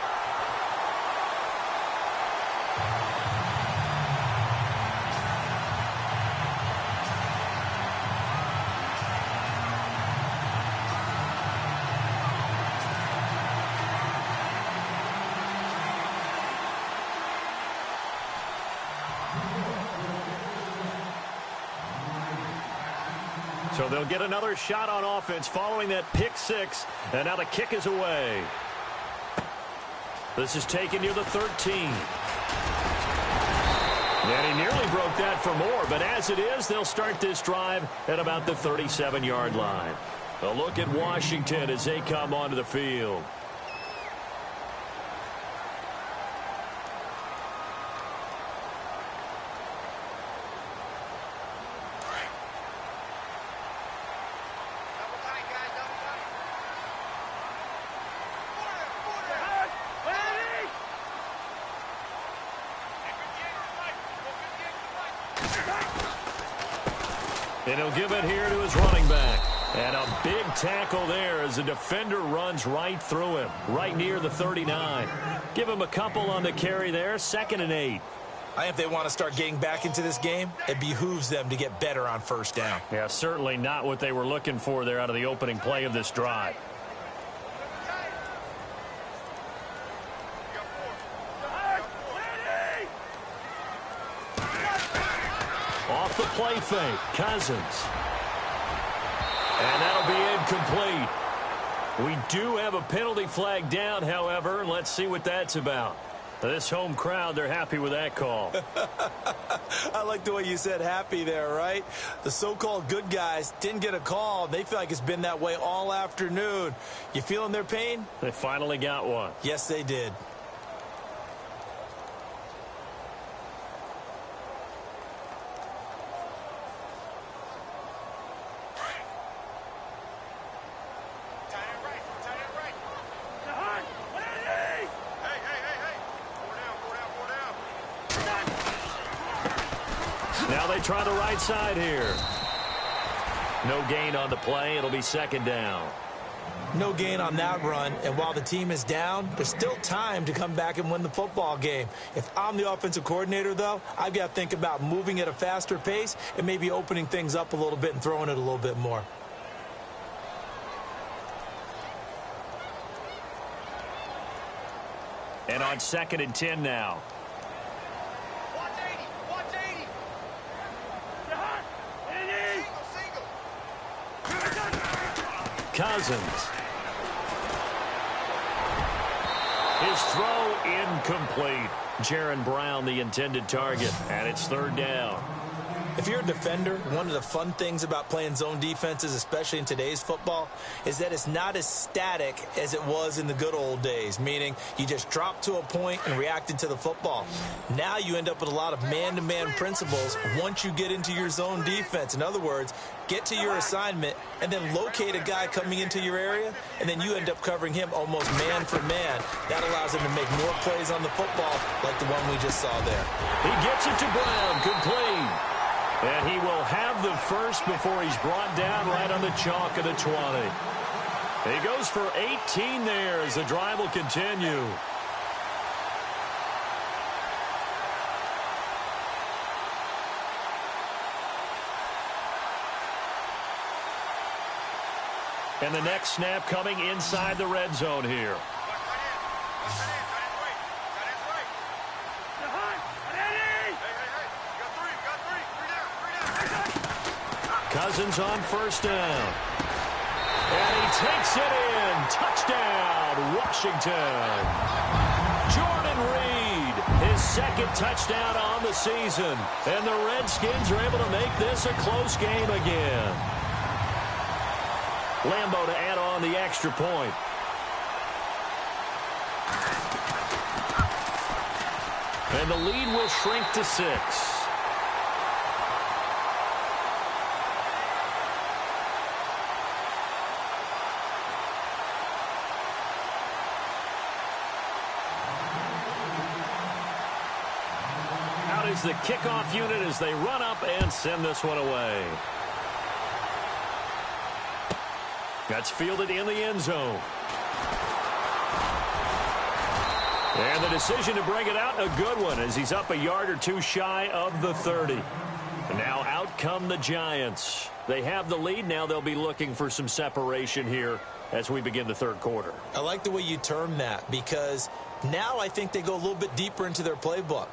So they'll get another shot on offense following that pick six. And now the kick is away. This is taken near the 13. And he nearly broke that for more. But as it is, they'll start this drive at about the 37-yard line. A look at Washington as they come onto the field. And he'll give it here to his running back. And a big tackle there as the defender runs right through him, right near the 39. Give him a couple on the carry there, 2nd and 8. I think if they want to start getting back into this game, it behooves them to get better on first down. Yeah, certainly not what they were looking for there out of the opening play of this drive. Off the play fake, Cousins. And that'll be incomplete. We do have a penalty flag down, however. Let's see what that's about. This home crowd, they're happy with that call. I like the way you said happy there, right? The so-called good guys didn't get a call. They feel like it's been that way all afternoon. You feeling their pain? They finally got one. Yes, they did. Now they try the right side here. No gain on the play. It'll be 2nd down. No gain on that run, and while the team is down, there's still time to come back and win the football game. If I'm the offensive coordinator, though, I've got to think about moving at a faster pace and maybe opening things up a little bit and throwing it a little bit more. And on 2nd and 10 now. Cousins. His throw incomplete. Jaron Brown, the intended target, and it's 3rd down. If you're a defender, one of the fun things about playing zone defenses, especially in today's football, is that it's not as static as it was in the good old days, meaning you just drop to a point and reacted to the football. Now you end up with a lot of man-to-man principles once you get into your zone defense. In other words, get to your assignment and then locate a guy coming into your area, and then you end up covering him almost man for man. That allows him to make more plays on the football like the one we just saw there. He gets it to Brown, complete. And he will have the first before he's brought down right on the chalk of the 20. He goes for 18 there as the drive will continue. And the next snap coming inside the red zone here. Cousins on 1st down. And he takes it in. Touchdown, Washington. Jordan Reed, his second touchdown on the season. And the Redskins are able to make this a close game again. Lambeau to add on the extra point. And the lead will shrink to 6. Out is the kickoff unit as they run up and send this one away. That's fielded in the end zone. And the decision to bring it out, a good one, as he's up a yard or two shy of the 30. And now out come the Giants. They have the lead. Now they'll be looking for some separation here as we begin the third quarter. I like the way you term that, because now I think they go a little bit deeper into their playbook.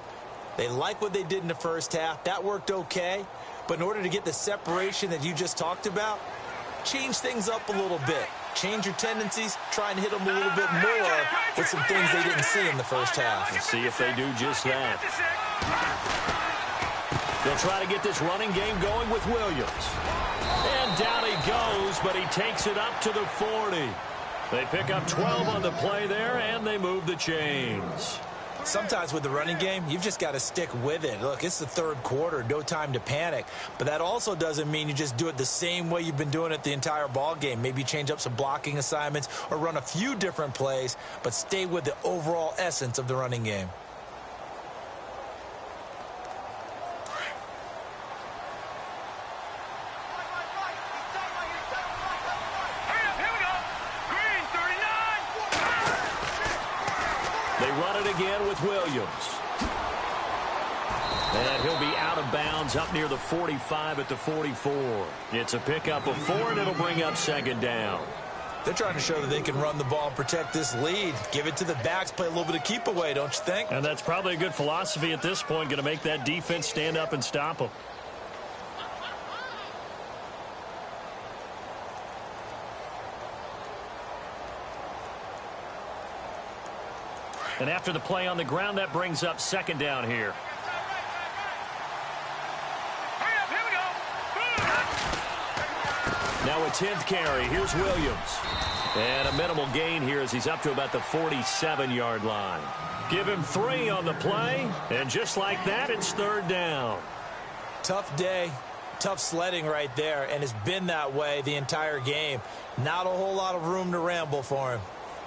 They like what they did in the first half. That worked okay. But in order to get the separation that you just talked about, change things up a little bit. Change your tendencies, try and hit them a little bit more with some things they didn't see in the first half. Let's see if they do just that. They'll try to get this running game going with Williams. And down he goes, but he takes it up to the 40. They pick up 12 on the play there, and they move the chains. Sometimes with the running game, you've just got to stick with it. Look, it's the third quarter, no time to panic. But that also doesn't mean you just do it the same way you've been doing it the entire ball game. Maybe change up some blocking assignments or run a few different plays, but stay with the overall essence of the running game. Again with Williams. And he'll be out of bounds up near the 45 at the 44. It's a pickup of 4, and it'll bring up second down. They're trying to show that they can run the ball and protect this lead. Give it to the backs, play a little bit of keep away, don't you think? And that's probably a good philosophy at this point, going to make that defense stand up and stop them. And after the play on the ground, that brings up second down here. Now a 10th carry. Here's Williams. And a minimal gain here as he's up to about the 47-yard line. Give him 3 on the play. And just like that, it's third down. Tough day. Tough sledding right there. And it's been that way the entire game. Not a whole lot of room to ramble for him.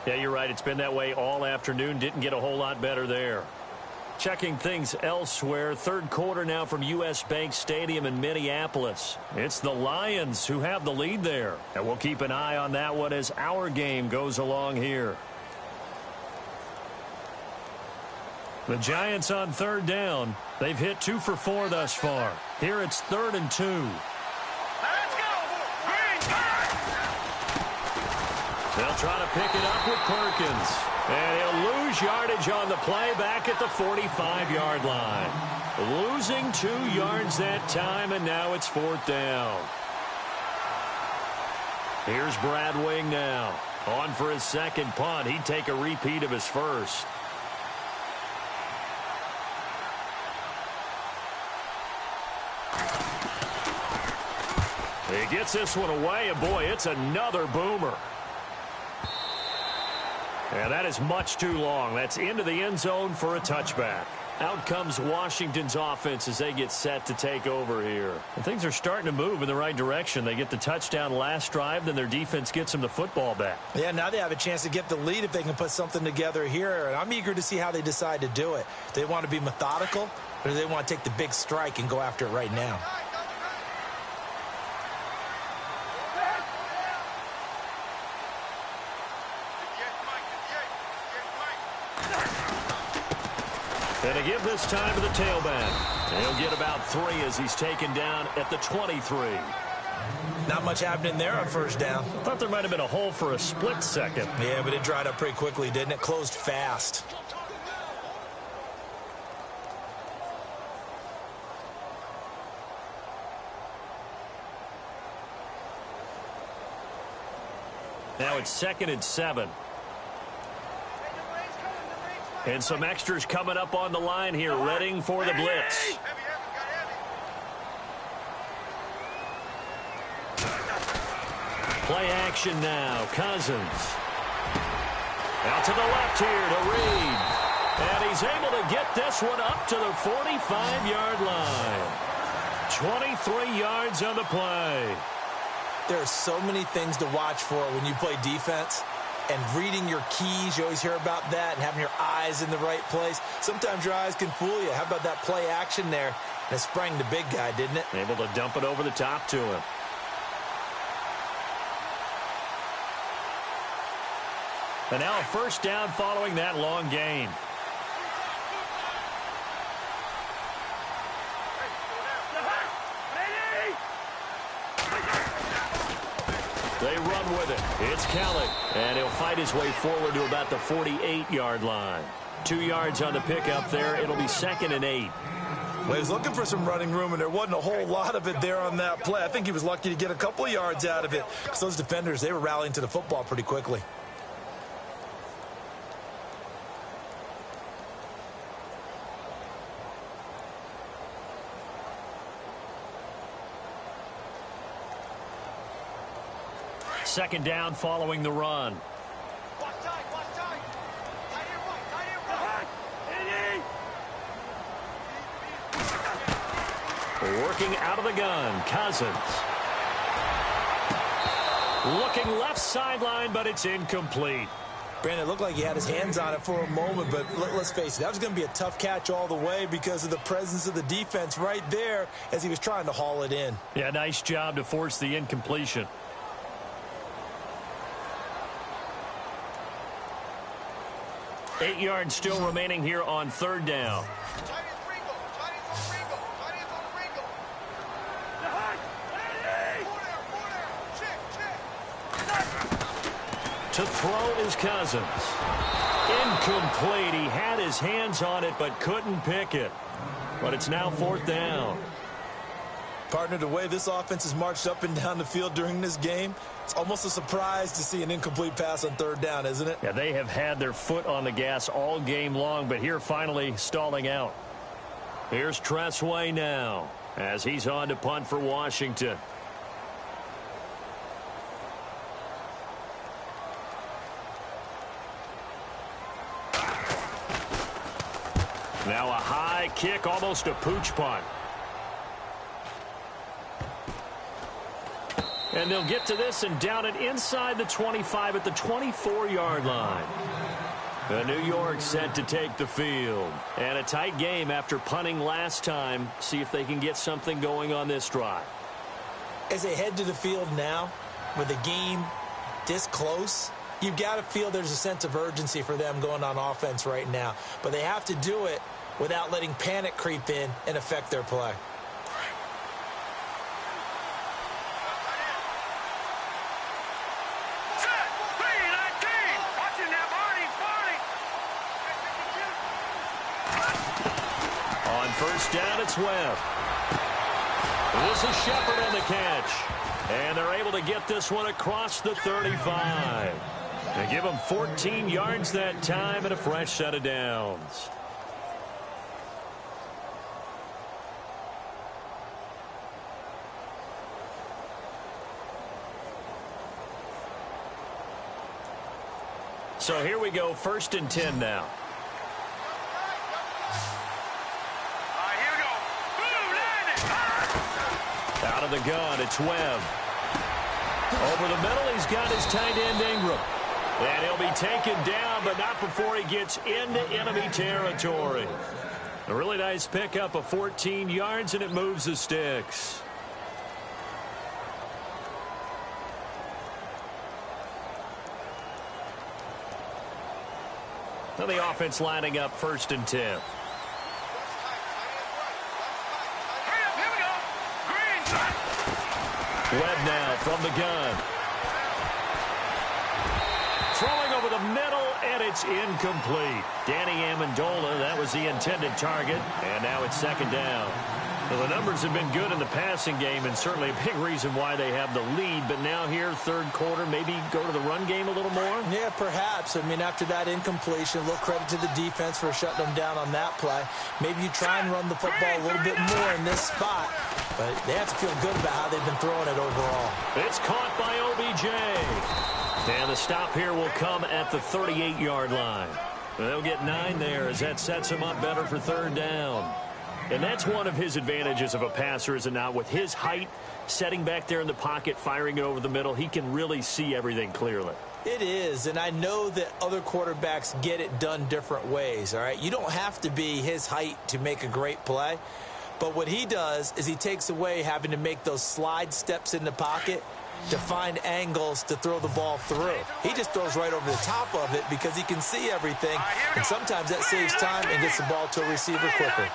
Yeah, you're right. It's been that way all afternoon. Didn't get a whole lot better there. Checking things elsewhere. Third quarter now from U.S. Bank Stadium in Minneapolis. It's the Lions who have the lead there. And we'll keep an eye on that one as our game goes along here. The Giants on third down. They've hit 2 for 4 thus far. Here it's 3rd and 2. They'll try to pick it up with Perkins. And he'll lose yardage on the play back at the 45-yard line. Losing 2 yards that time, and now it's 4th down. Here's Brad Wing now. On for his second punt. He'd take a repeat of his first. He gets this one away, and boy, it's another boomer. And that is much too long. That's into the end zone for a touchback. Out comes Washington's offense as they get set to take over here. And things are starting to move in the right direction. They get the touchdown last drive, then their defense gets them the football back. Yeah, now they have a chance to get the lead if they can put something together here. And I'm eager to see how they decide to do it. Do they want to be methodical, or do they want to take the big strike and go after it right now? And to give this time to the tailback. He'll get about 3 as he's taken down at the 23. Not much happening there on first down. I thought there might have been a hole for a split second. Yeah, but it dried up pretty quickly, didn't it? Closed fast. Now it's 2nd and 7. And some extras coming up on the line here, readying for the blitz. Play action now. Cousins. Out to the left here to Reed. And he's able to get this one up to the 45-yard line. 23 yards on the play. There are so many things to watch for when you play defense. And reading your keys, you always hear about that, and having your eyes in the right place. Sometimes your eyes can fool you. How about that play action there? And it sprang the big guy, didn't it? Able to dump it over the top to him. And now a first down following that long gain. They run with it. It's Kelly. And he'll fight his way forward to about the 48-yard line. 2 yards on the pickup there. It'll be 2nd and 8. Well, he was looking for some running room, and there wasn't a whole lot of it there on that play. I think he was lucky to get a couple of yards out of it, because those defenders, they were rallying to the football pretty quickly. Second down following the run. Working out of the gun, Cousins. Looking left sideline, but it's incomplete. Brandon, it looked like he had his hands on it for a moment, but let's face it, that was going to be a tough catch all the way because of the presence of the defense right there as he was trying to haul it in. Yeah, nice job to force the incompletion. Eight yards still remaining here on third down. To throw is Cousins. Incomplete. He had his hands on it but couldn't pick it. But it's now fourth down. Partner, the way this offense has marched up and down the field during this game, it's almost a surprise to see an incomplete pass on third down, isn't it? Yeah, they have had their foot on the gas all game long, but here finally stalling out. Here's Tressway now as he's on to punt for Washington. Now a high kick, almost a pooch punt. And they'll get to this and down it inside the 25 at the 24-yard line. The New York set to take the field. And a tight game after punting last time. See if they can get something going on this drive. As they head to the field now, with the game this close, you've got to feel there's a sense of urgency for them going on offense right now. But they have to do it without letting panic creep in and affect their play. First down, it's Webb. This is Shepard on the catch. And they're able to get this one across the 35. They give him 14 yards that time and a fresh set of downs. So here we go, 1st and 10 now. Out of the gun, it's Webb. Over the middle, he's got his tight end Ingram. And he'll be taken down, but not before he gets into enemy territory. A really nice pickup of 14 yards, and it moves the sticks. Now the offense lining up 1st and 10. Webb now from the gun. Throwing over the middle, and it's incomplete. Danny Amendola, that was the intended target, and now it's 2nd down. Well, the numbers have been good in the passing game, and certainly a big reason why they have the lead. But now here, third quarter, maybe go to the run game a little more? Yeah, perhaps. I mean, after that incompletion, a little credit to the defense for shutting them down on that play. Maybe you try and run the football a little bit more in this spot. But they have to feel good about how they've been throwing it overall. It's caught by OBJ. And the stop here will come at the 38-yard line. They'll get 9 there as that sets him up better for third down. And that's one of his advantages of a passer, is it not? With his height, setting back there in the pocket, firing it over the middle, he can really see everything clearly. It is, and I know that other quarterbacks get it done different ways, all right? You don't have to be his height to make a great play. But what he does is he takes away having to make those slide steps in the pocket to find angles to throw the ball through. He just throws right over the top of it because he can see everything, and sometimes that saves time and gets the ball to a receiver quicker.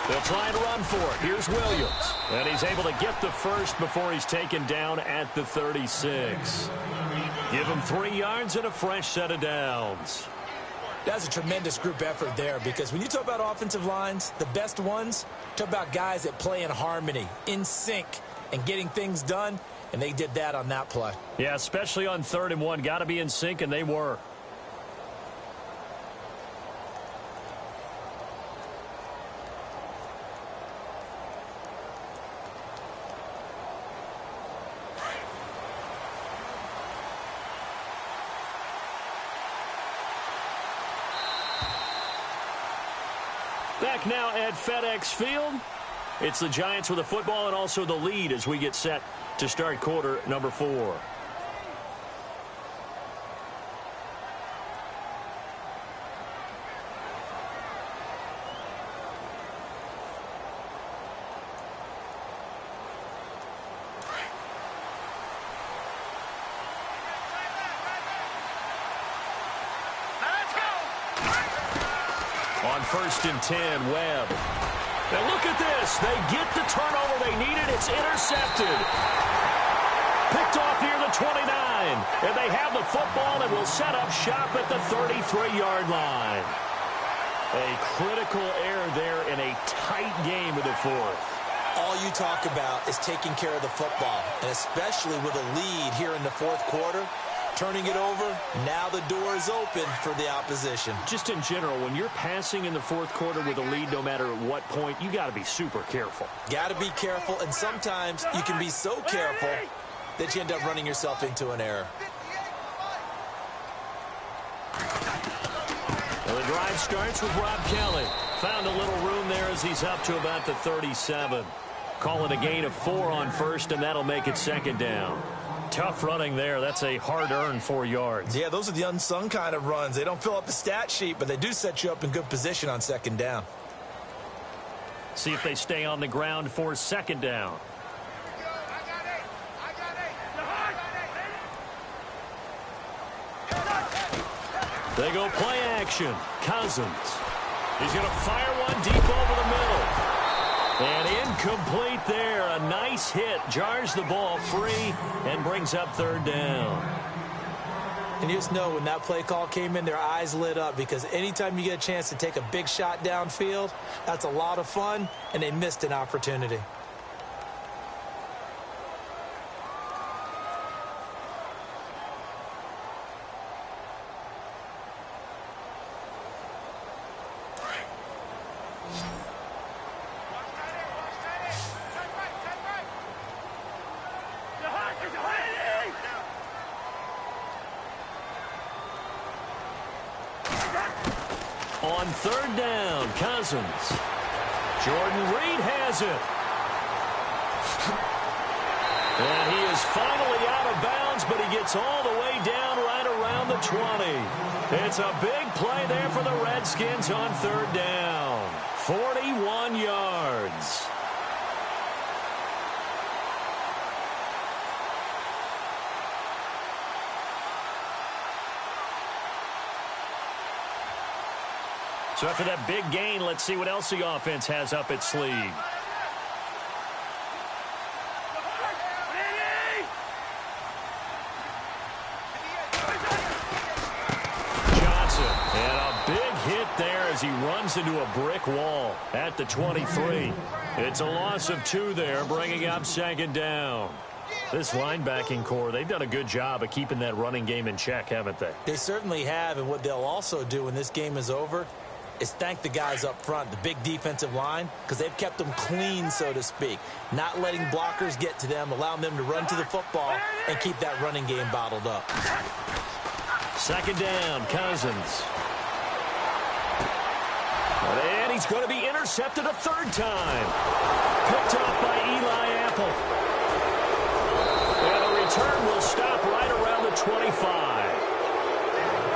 They'll try and run for it. Here's Williams. And he's able to get the first before he's taken down at the 36. Give him 3 yards and a fresh set of downs. That's a tremendous group effort there, because when you talk about offensive lines, the best ones, talk about guys that play in harmony, in sync, and getting things done, and they did that on that play. Yeah, especially on 3rd and 1. Got to be in sync, and they were. Back now at FedEx Field. It's the Giants with the football and also the lead as we get set to start quarter number 4. On 1st and 10, Webb. Now look at this. They get the turnover they needed. It's intercepted. Picked off near the 29. And they have the football and will set up shop at the 33-yard line. A critical error there in a tight game of the 4th. All you talk about is taking care of the football, and especially with a lead here in the 4th quarter. Turning it over, now the door is open for the opposition. Just in general, when you're passing in the 4th quarter with a lead, no matter at what point, you got to be super careful. Got to be careful, and sometimes you can be so careful that you end up running yourself into an error. Well, the drive starts with Rob Kelly. Found a little room there as he's up to about the 37. Call it a gain of 4 on 1st, and that'll make it 2nd down. Tough running there. That's a hard-earned 4 yards. Yeah, those are the unsung kind of runs. They don't fill up the stat sheet, but they do set you up in good position on 2nd down. See if they stay on the ground for 2nd down. They go play action. Cousins. He's going to fire one deep over the middle. And incomplete there. A nice hit. Jars the ball free and brings up 3rd down. And you just know when that play call came in, their eyes lit up, because anytime you get a chance to take a big shot downfield, that's a lot of fun, and they missed an opportunity. On 3rd down, Cousins. Jordan Reed has it. And he is finally out of bounds, but he gets all the way down right around the 20. It's a big play there for the Redskins on 3rd down. 41 yards. So after that big gain, let's see what else the offense has up its sleeve. Johnson, and runs into a brick wall at the 23. It's a loss of 2 there, bringing up 2nd down. This linebacking core, they've done a good job of keeping that running game in check, haven't they? They certainly have, and what they'll also do when this game is over is thank the guys up front, the big defensive line, because they've kept them clean, so to speak. Not letting blockers get to them, allowing them to run to the football and keep that running game bottled up. 2nd down, Cousins. And he's going to be intercepted a 3rd time. Picked off by Eli Apple. And the return will stop right around the 25.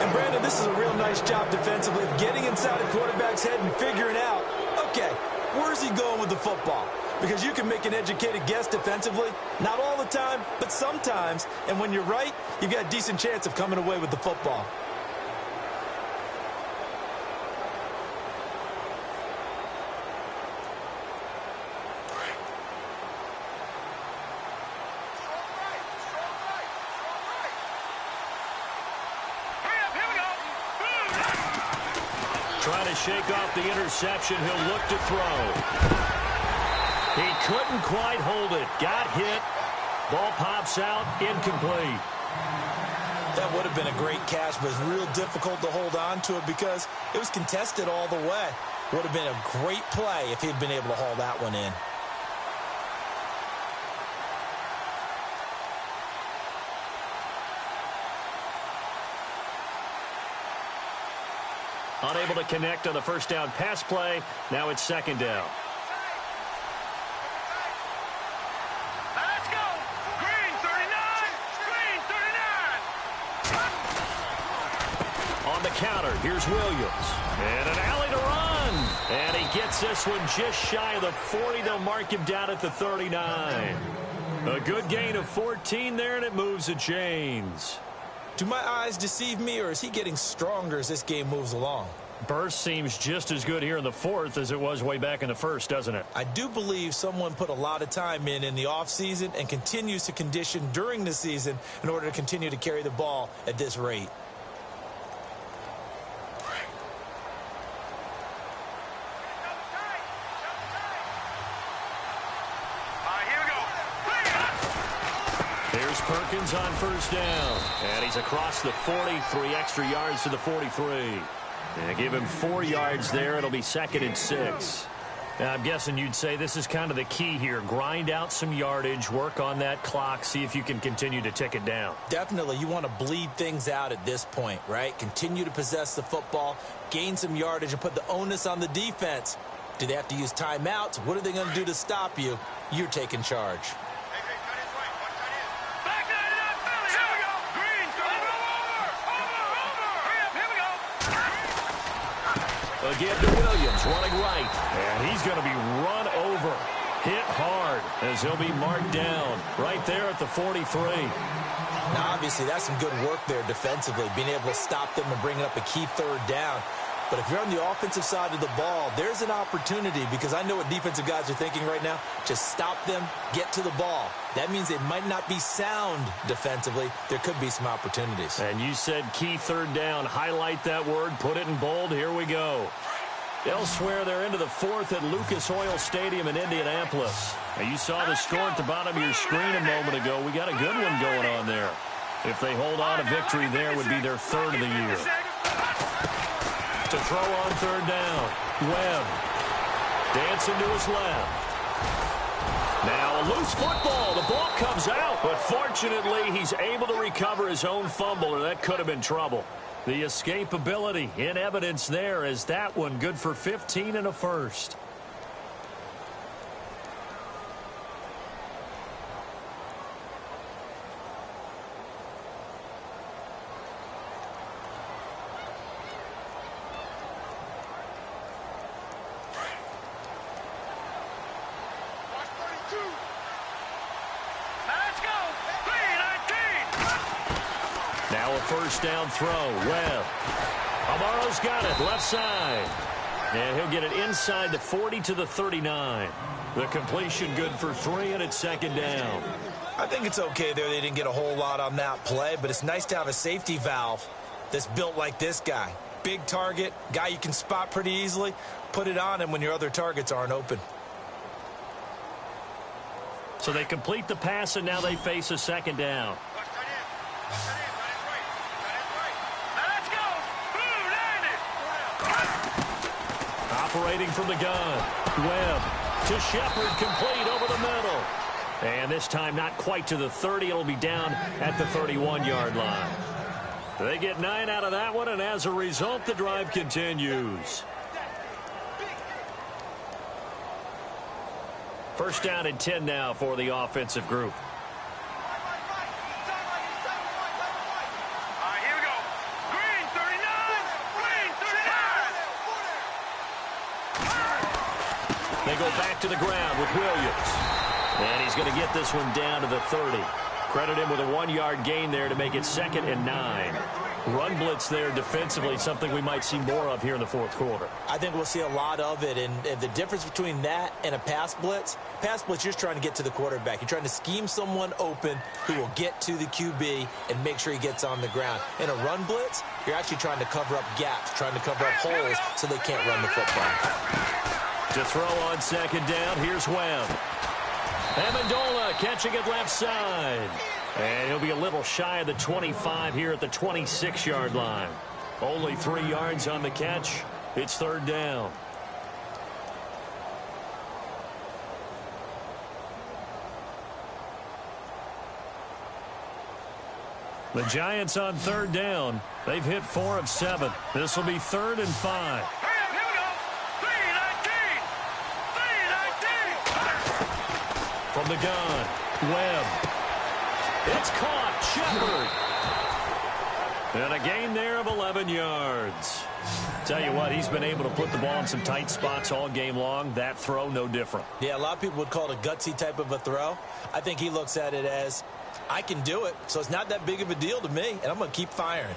And, Brandon, this is a real nice job defensively of getting inside a quarterback's head and figuring out, okay, where's he going with the football? Because you can make an educated guess defensively, not all the time, but sometimes. And when you're right, you've got a decent chance of coming away with the football. Trying to shake off the interception. He'll look to throw. He couldn't quite hold it. Got hit. Ball pops out. Incomplete. That would have been a great catch, but it's real difficult to hold on to it because it was contested all the way. Would have been a great play if he'd been able to haul that one in. Unable to connect on the 1st down pass play. Now it's 2nd down. Let's go. Green 39. Green 39. On the counter, here's Williams. And an alley to run. And he gets this one just shy of the 40. They'll mark him down at the 39. A good gain of 14 there, and it moves the chains. Do my eyes deceive me, or is he getting stronger as this game moves along? Burst seems just as good here in the 4th as it was way back in the 1st, doesn't it? I do believe someone put a lot of time in the offseason and continues to condition during the season in order to continue to carry the ball at this rate. Here's Perkins on 1st down. And he's across the 40, 3 extra yards to the 43. And give him 4 yards there. It'll be 2nd and 6. Now, I'm guessing you'd say this is kind of the key here. Grind out some yardage, work on that clock, see if you can continue to tick it down. Definitely. You want to bleed things out at this point, right? Continue to possess the football, gain some yardage, and put the onus on the defense. Do they have to use timeouts? What are they going to do to stop you? You're taking charge. Again to Williams, running right. And he's going to be run over. Hit hard as he'll be marked down right there at the 43. Now, obviously, that's some good work there defensively, being able to stop them and bringing up a key 3rd down. But if you're on the offensive side of the ball, there's an opportunity, because I know what defensive guys are thinking right now. Just stop them, get to the ball. That means they might not be sound defensively. There could be some opportunities. And you said key 3rd down. Highlight that word. Put it in bold. Here we go. Elsewhere, they're into the 4th at Lucas Oil Stadium in Indianapolis. Now, you saw the score at the bottom of your screen a moment ago. We got a good one going on there. If they hold on, a victory there would be their 3rd of the year. To throw on 3rd down. Webb dancing to his left. Now a loose football. The ball comes out, but fortunately he's able to recover his own fumble, or that could have been trouble. The escapability in evidence there as that one good for 15 and a 1st. Now a 1st down throw. Webb. Amaro's got it. Left side. And he'll get it inside the 40 to the 39. The completion good for 3, and it's 2nd down. I think it's okay there. They didn't get a whole lot on that play, but it's nice to have a safety valve that's built like this guy. big target, guy you can spot pretty easily. Put it on him when your other targets aren't open. So they complete the pass, and now they face a second down. Let's go. Blue landed. Operating from the gun. Webb to Shepard, complete over the middle. And this time not quite to the 30. It'll be down at the 31-yard line. They get 9 out of that one, and as a result, the drive continues. First down and 10 now for the offensive group. Here we go. Green 39. Green 39. They go back to the ground with Williams. And he's going to get this one down to the 30. Credit him with a 1-yard gain there to make it 2nd and 9. Run blitz there defensively, something we might see more of here in the fourth quarter. I think we'll see a lot of it, and the difference between that and a pass blitz, you're just trying to get to the quarterback. You're trying to scheme someone open who will get to the QB and make sure he gets on the ground. In a run blitz, you're actually trying to cover up gaps, trying to cover up holes so they can't run the football. To throw on second down, here's Webb. Amendola catching it left side. And he'll be a little shy of the 25 here at the 26-yard line. Only 3 yards on the catch. It's third down. The Giants on third down. They've hit 4 of 7. This will be 3rd and 5. Here we go. 319. 319. From the gun, Webb. It's caught. Shepard. And a gain there of 11 yards. Tell you what, he's been able to put the ball in some tight spots all game long. That throw, no different. Yeah, a lot of people would call it a gutsy type of a throw. I think he looks at it as, I can do it, so it's not that big of a deal to me, and I'm going to keep firing.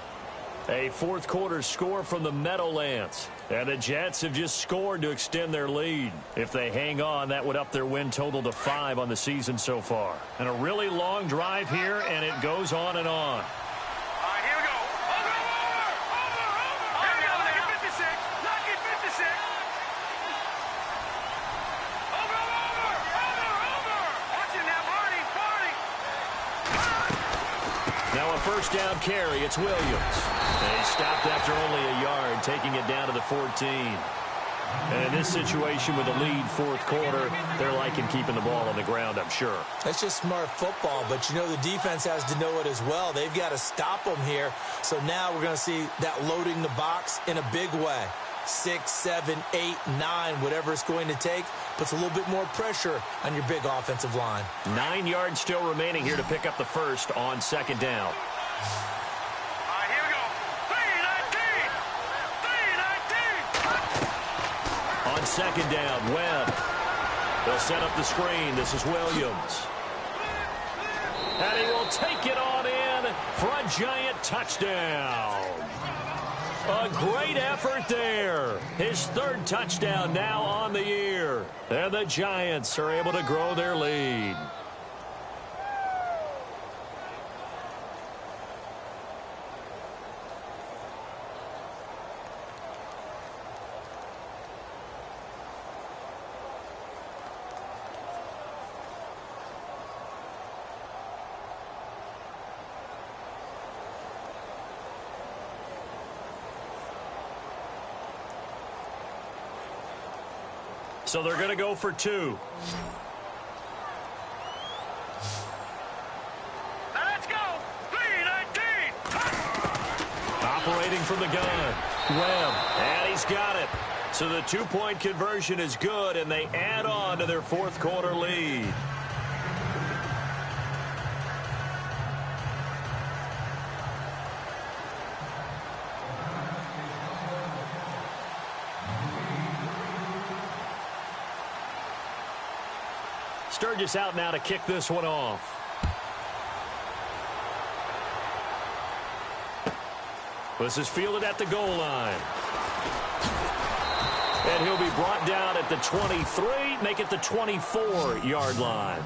A fourth quarter score from the Meadowlands. And the Jets have just scored to extend their lead. If they hang on, that would up their win total to 5 on the season so far. And a really long drive here, and it goes on and on. Here we go. Over. Here we go. Lucky 56. Lucky 56. Over. Watch it now, Barney. Now a first down carry. It's Williams. And he stopped after only a yard, taking it down to the 14. And in this situation with a lead fourth quarter, they're liking keeping the ball on the ground, I'm sure. That's just smart football, but you know the defense has to know it as well. They've got to stop them here. So now we're going to see that loading the box in a big way. 6, 7, 8, 9, whatever it's going to take, puts a little bit more pressure on your big offensive line. 9 yards still remaining here to pick up the first on second down. Here we go. 319. 319. On second down, Webb. They'll set up the screen. This is Williams. And he will take it on in for a giant touchdown. A great effort there. His 3rd touchdown now on the year. And the Giants are able to grow their lead. So they're going to go for 2. Let's go. 319. Operating from the gun, Webb, and he's got it. So the 2-point conversion is good, and they add on to their fourth quarter lead. Sturgis out now to kick this one off. This is fielded at the goal line. And he'll be brought down at the 23, make it the 24-yard line.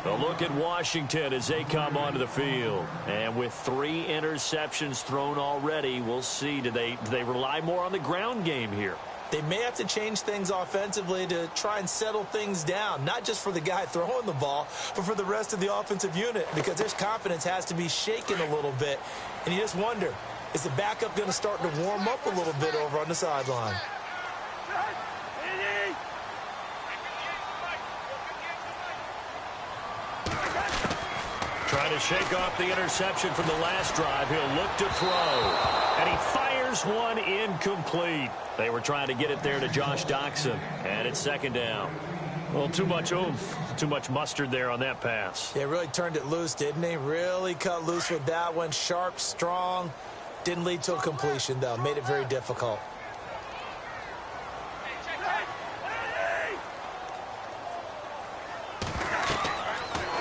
A look at Washington as they come onto the field. And with 3 interceptions thrown already, we'll see. Do they rely more on the ground game here? They may have to change things offensively to try and settle things down, not just for the guy throwing the ball, but for the rest of the offensive unit, because their confidence has to be shaken a little bit. And you just wonder, is the backup going to start to warm up a little bit over on the sideline? Trying to shake off the interception from the last drive. He'll look to throw. And he fires one incomplete. They were trying to get it there to Josh Doxson. And it's second down. Well, too much oomph, too much mustard there on that pass. They really turned it loose, didn't they? Really cut loose with that one. Sharp, strong. Didn't lead to a completion, though. Made it very difficult.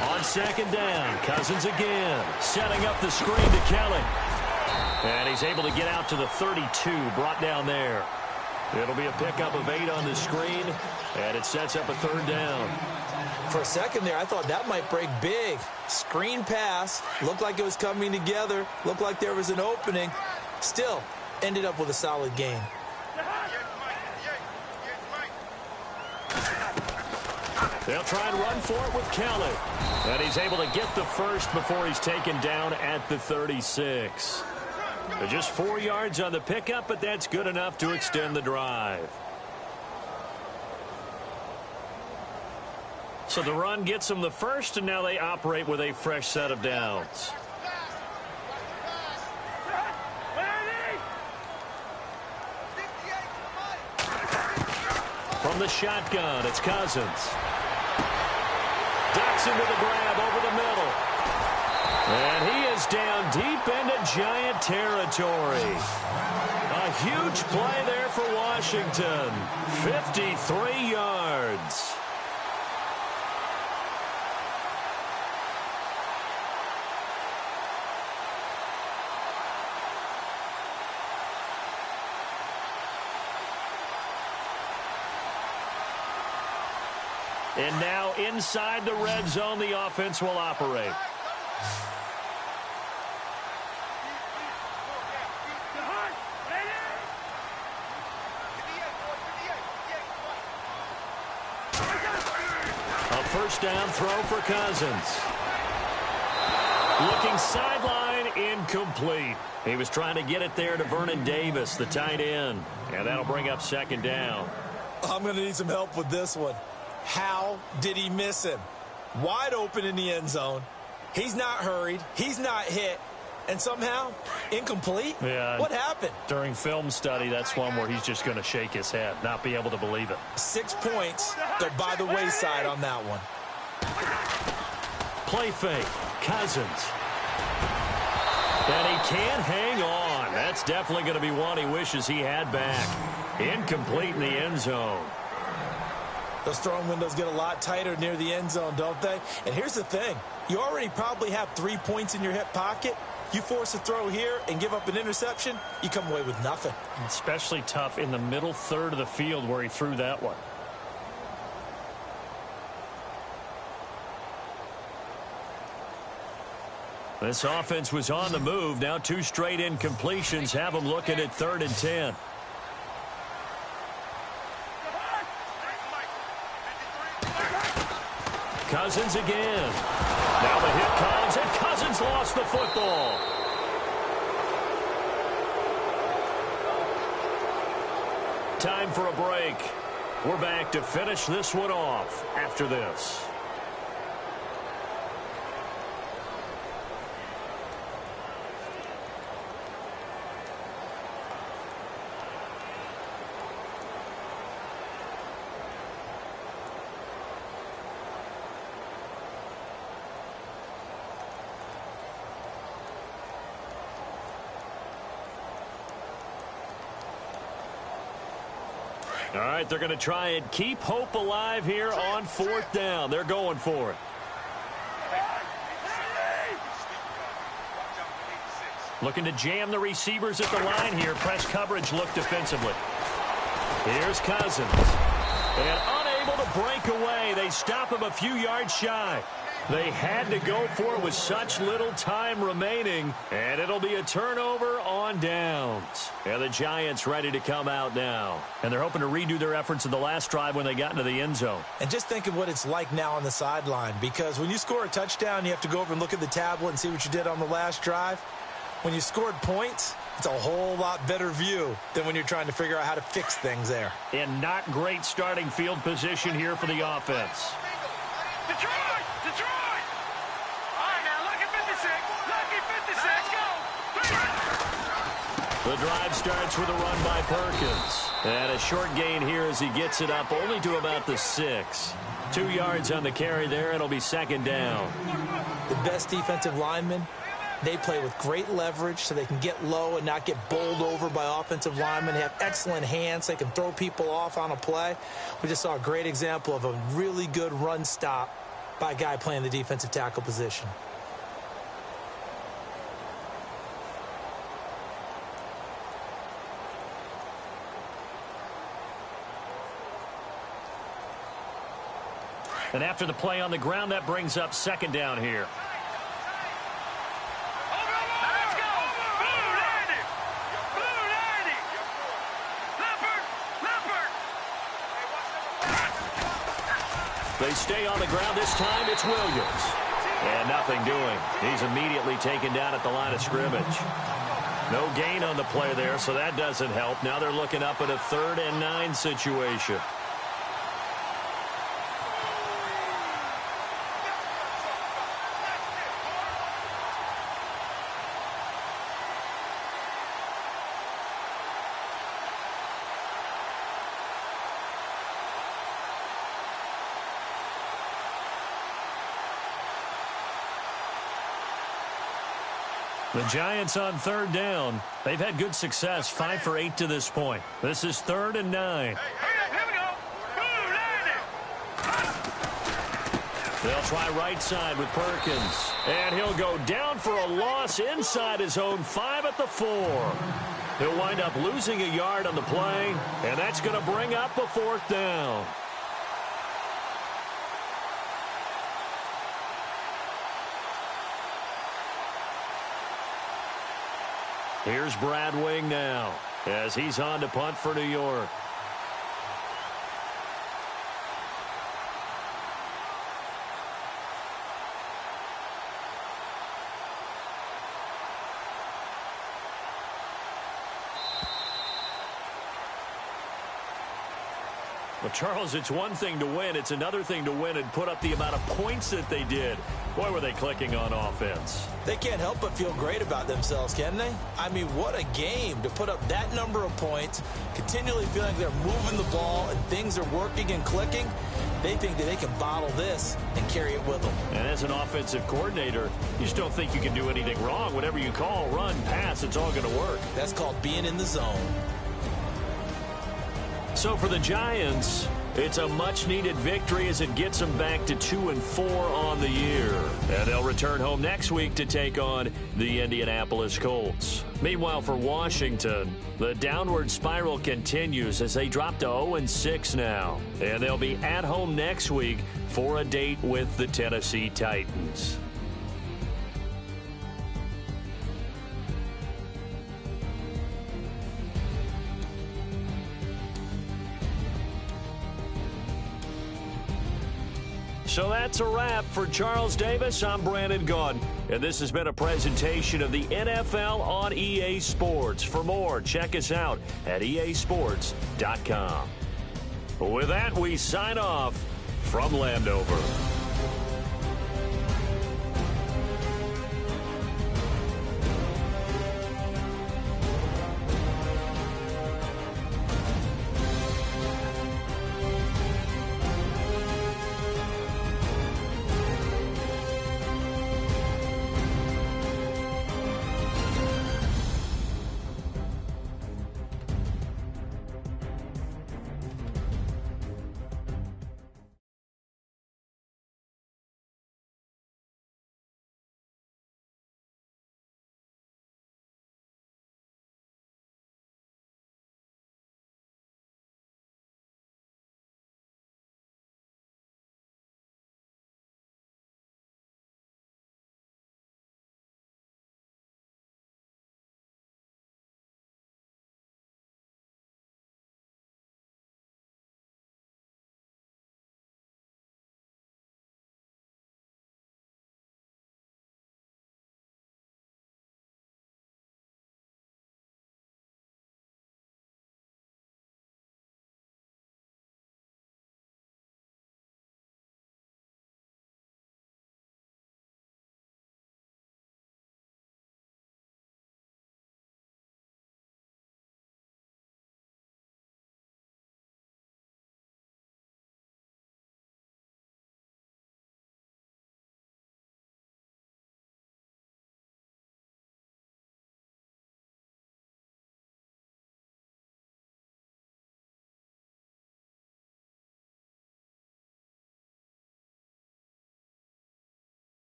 On second down, Cousins again, setting up the screen to Kelly. And he's able to get out to the 32, brought down there. It'll be a pickup of 8 on the screen, and it sets up a third down. For a second there, I thought that might break big. Screen pass, looked like it was coming together, looked like there was an opening. Still, ended up with a solid gain. They'll try and run for it with Kelly. And he's able to get the first before he's taken down at the 36. Just 4 yards on the pickup, but that's good enough to extend the drive. So the run gets them the first, and now they operate with a fresh set of downs. From the shotgun, it's Cousins. Doxson with a grab over the middle. And he is down deep into Giant territory. A huge play there for Washington. 53 yards. And now inside the red zone, the offense will operate. A first down throw for Cousins. Looking sideline, incomplete. He was trying to get it there to Vernon Davis, the tight end. And that'll bring up second down. I'm going to need some help with this one. How did he miss him? Wide open in the end zone. He's not hurried. He's not hit. And somehow, incomplete? Yeah. What happened? During film study, that's one where he's just going to shake his head, not be able to believe it. 6 points. They're by the wayside on that one. Play fake. Cousins. And he can't hang on. That's definitely going to be one he wishes he had back. Incomplete in the end zone. Those throwing windows get a lot tighter near the end zone, don't they? And here's the thing. You already probably have 3 points in your hip pocket. You force a throw here and give up an interception, you come away with nothing. Especially tough in the middle third of the field where he threw that one. This offense was on the move. Now 2 straight incompletions have them looking at 3rd and 10. Cousins again. Now the hit comes, and Cousins lost the football. Time for a break. We're back to finish this one off after this. All right, they're going to try and keep hope alive here on 4th down. They're going for it. Looking to jam the receivers at the line here. Press coverage look defensively. Here's Cousins. And unable to break away. They stop him a few yards shy. They had to go for it with such little time remaining, and it'll be a turnover on downs. And the Giants ready to come out now. And they're hoping to redo their efforts in the last drive when they got into the end zone. And just think of what it's like now on the sideline, because when you score a touchdown, you have to go over and look at the tablet and see what you did on the last drive. When you scored points, it's a whole lot better view than when you're trying to figure out how to fix things there. And not great starting field position here for the offense. Detroit! Detroit! All right, now, lucky 56. Lucky 56, go! The drive starts with a run by Perkins. And a short gain here as he gets it up only to about the 6. 2 yards on the carry there. It'll be second down. The best defensive linemen, they play with great leverage so they can get low and not get bowled over by offensive linemen. They have excellent hands. They can throw people off on a play. We just saw a great example of a really good run stop by a guy playing the defensive tackle position. And after the play on the ground, that brings up second down here. They stay on the ground. This time it's Williams. And nothing doing. He's immediately taken down at the line of scrimmage. No gain on the play there, so that doesn't help. Now they're looking up at a 3rd and 9 situation. The Giants on 3rd down. They've had good success, 5 for 8 to this point. This is 3rd and 9. Here we go. They'll try right side with Perkins. And he'll go down for a loss inside his own 5 at the 4. He'll wind up losing a yard on the play, and that's going to bring up a 4th down. Here's Brad Wing now as he's on to punt for New York. Well, Charles, it's one thing to win. It's another thing to win and put up the amount of points that they did. Boy, were they clicking on offense. They can't help but feel great about themselves, can they? I mean, what a game to put up that number of points, continually feeling they're moving the ball and things are working and clicking. They think that they can bottle this and carry it with them. And as an offensive coordinator, you just don't think you can do anything wrong. Whatever you call, run, pass, it's all going to work. That's called being in the zone. So for the Giants, it's a much-needed victory as it gets them back to 2-4 on the year. And they'll return home next week to take on the Indianapolis Colts. Meanwhile, for Washington, the downward spiral continues as they drop to 0-6 now. And they'll be at home next week for a date with the Tennessee Titans. So that's a wrap. For Charles Davis, I'm Brandon Gaudin, and this has been a presentation of the NFL on EA Sports. For more, check us out at easports.com. With that, we sign off from Landover.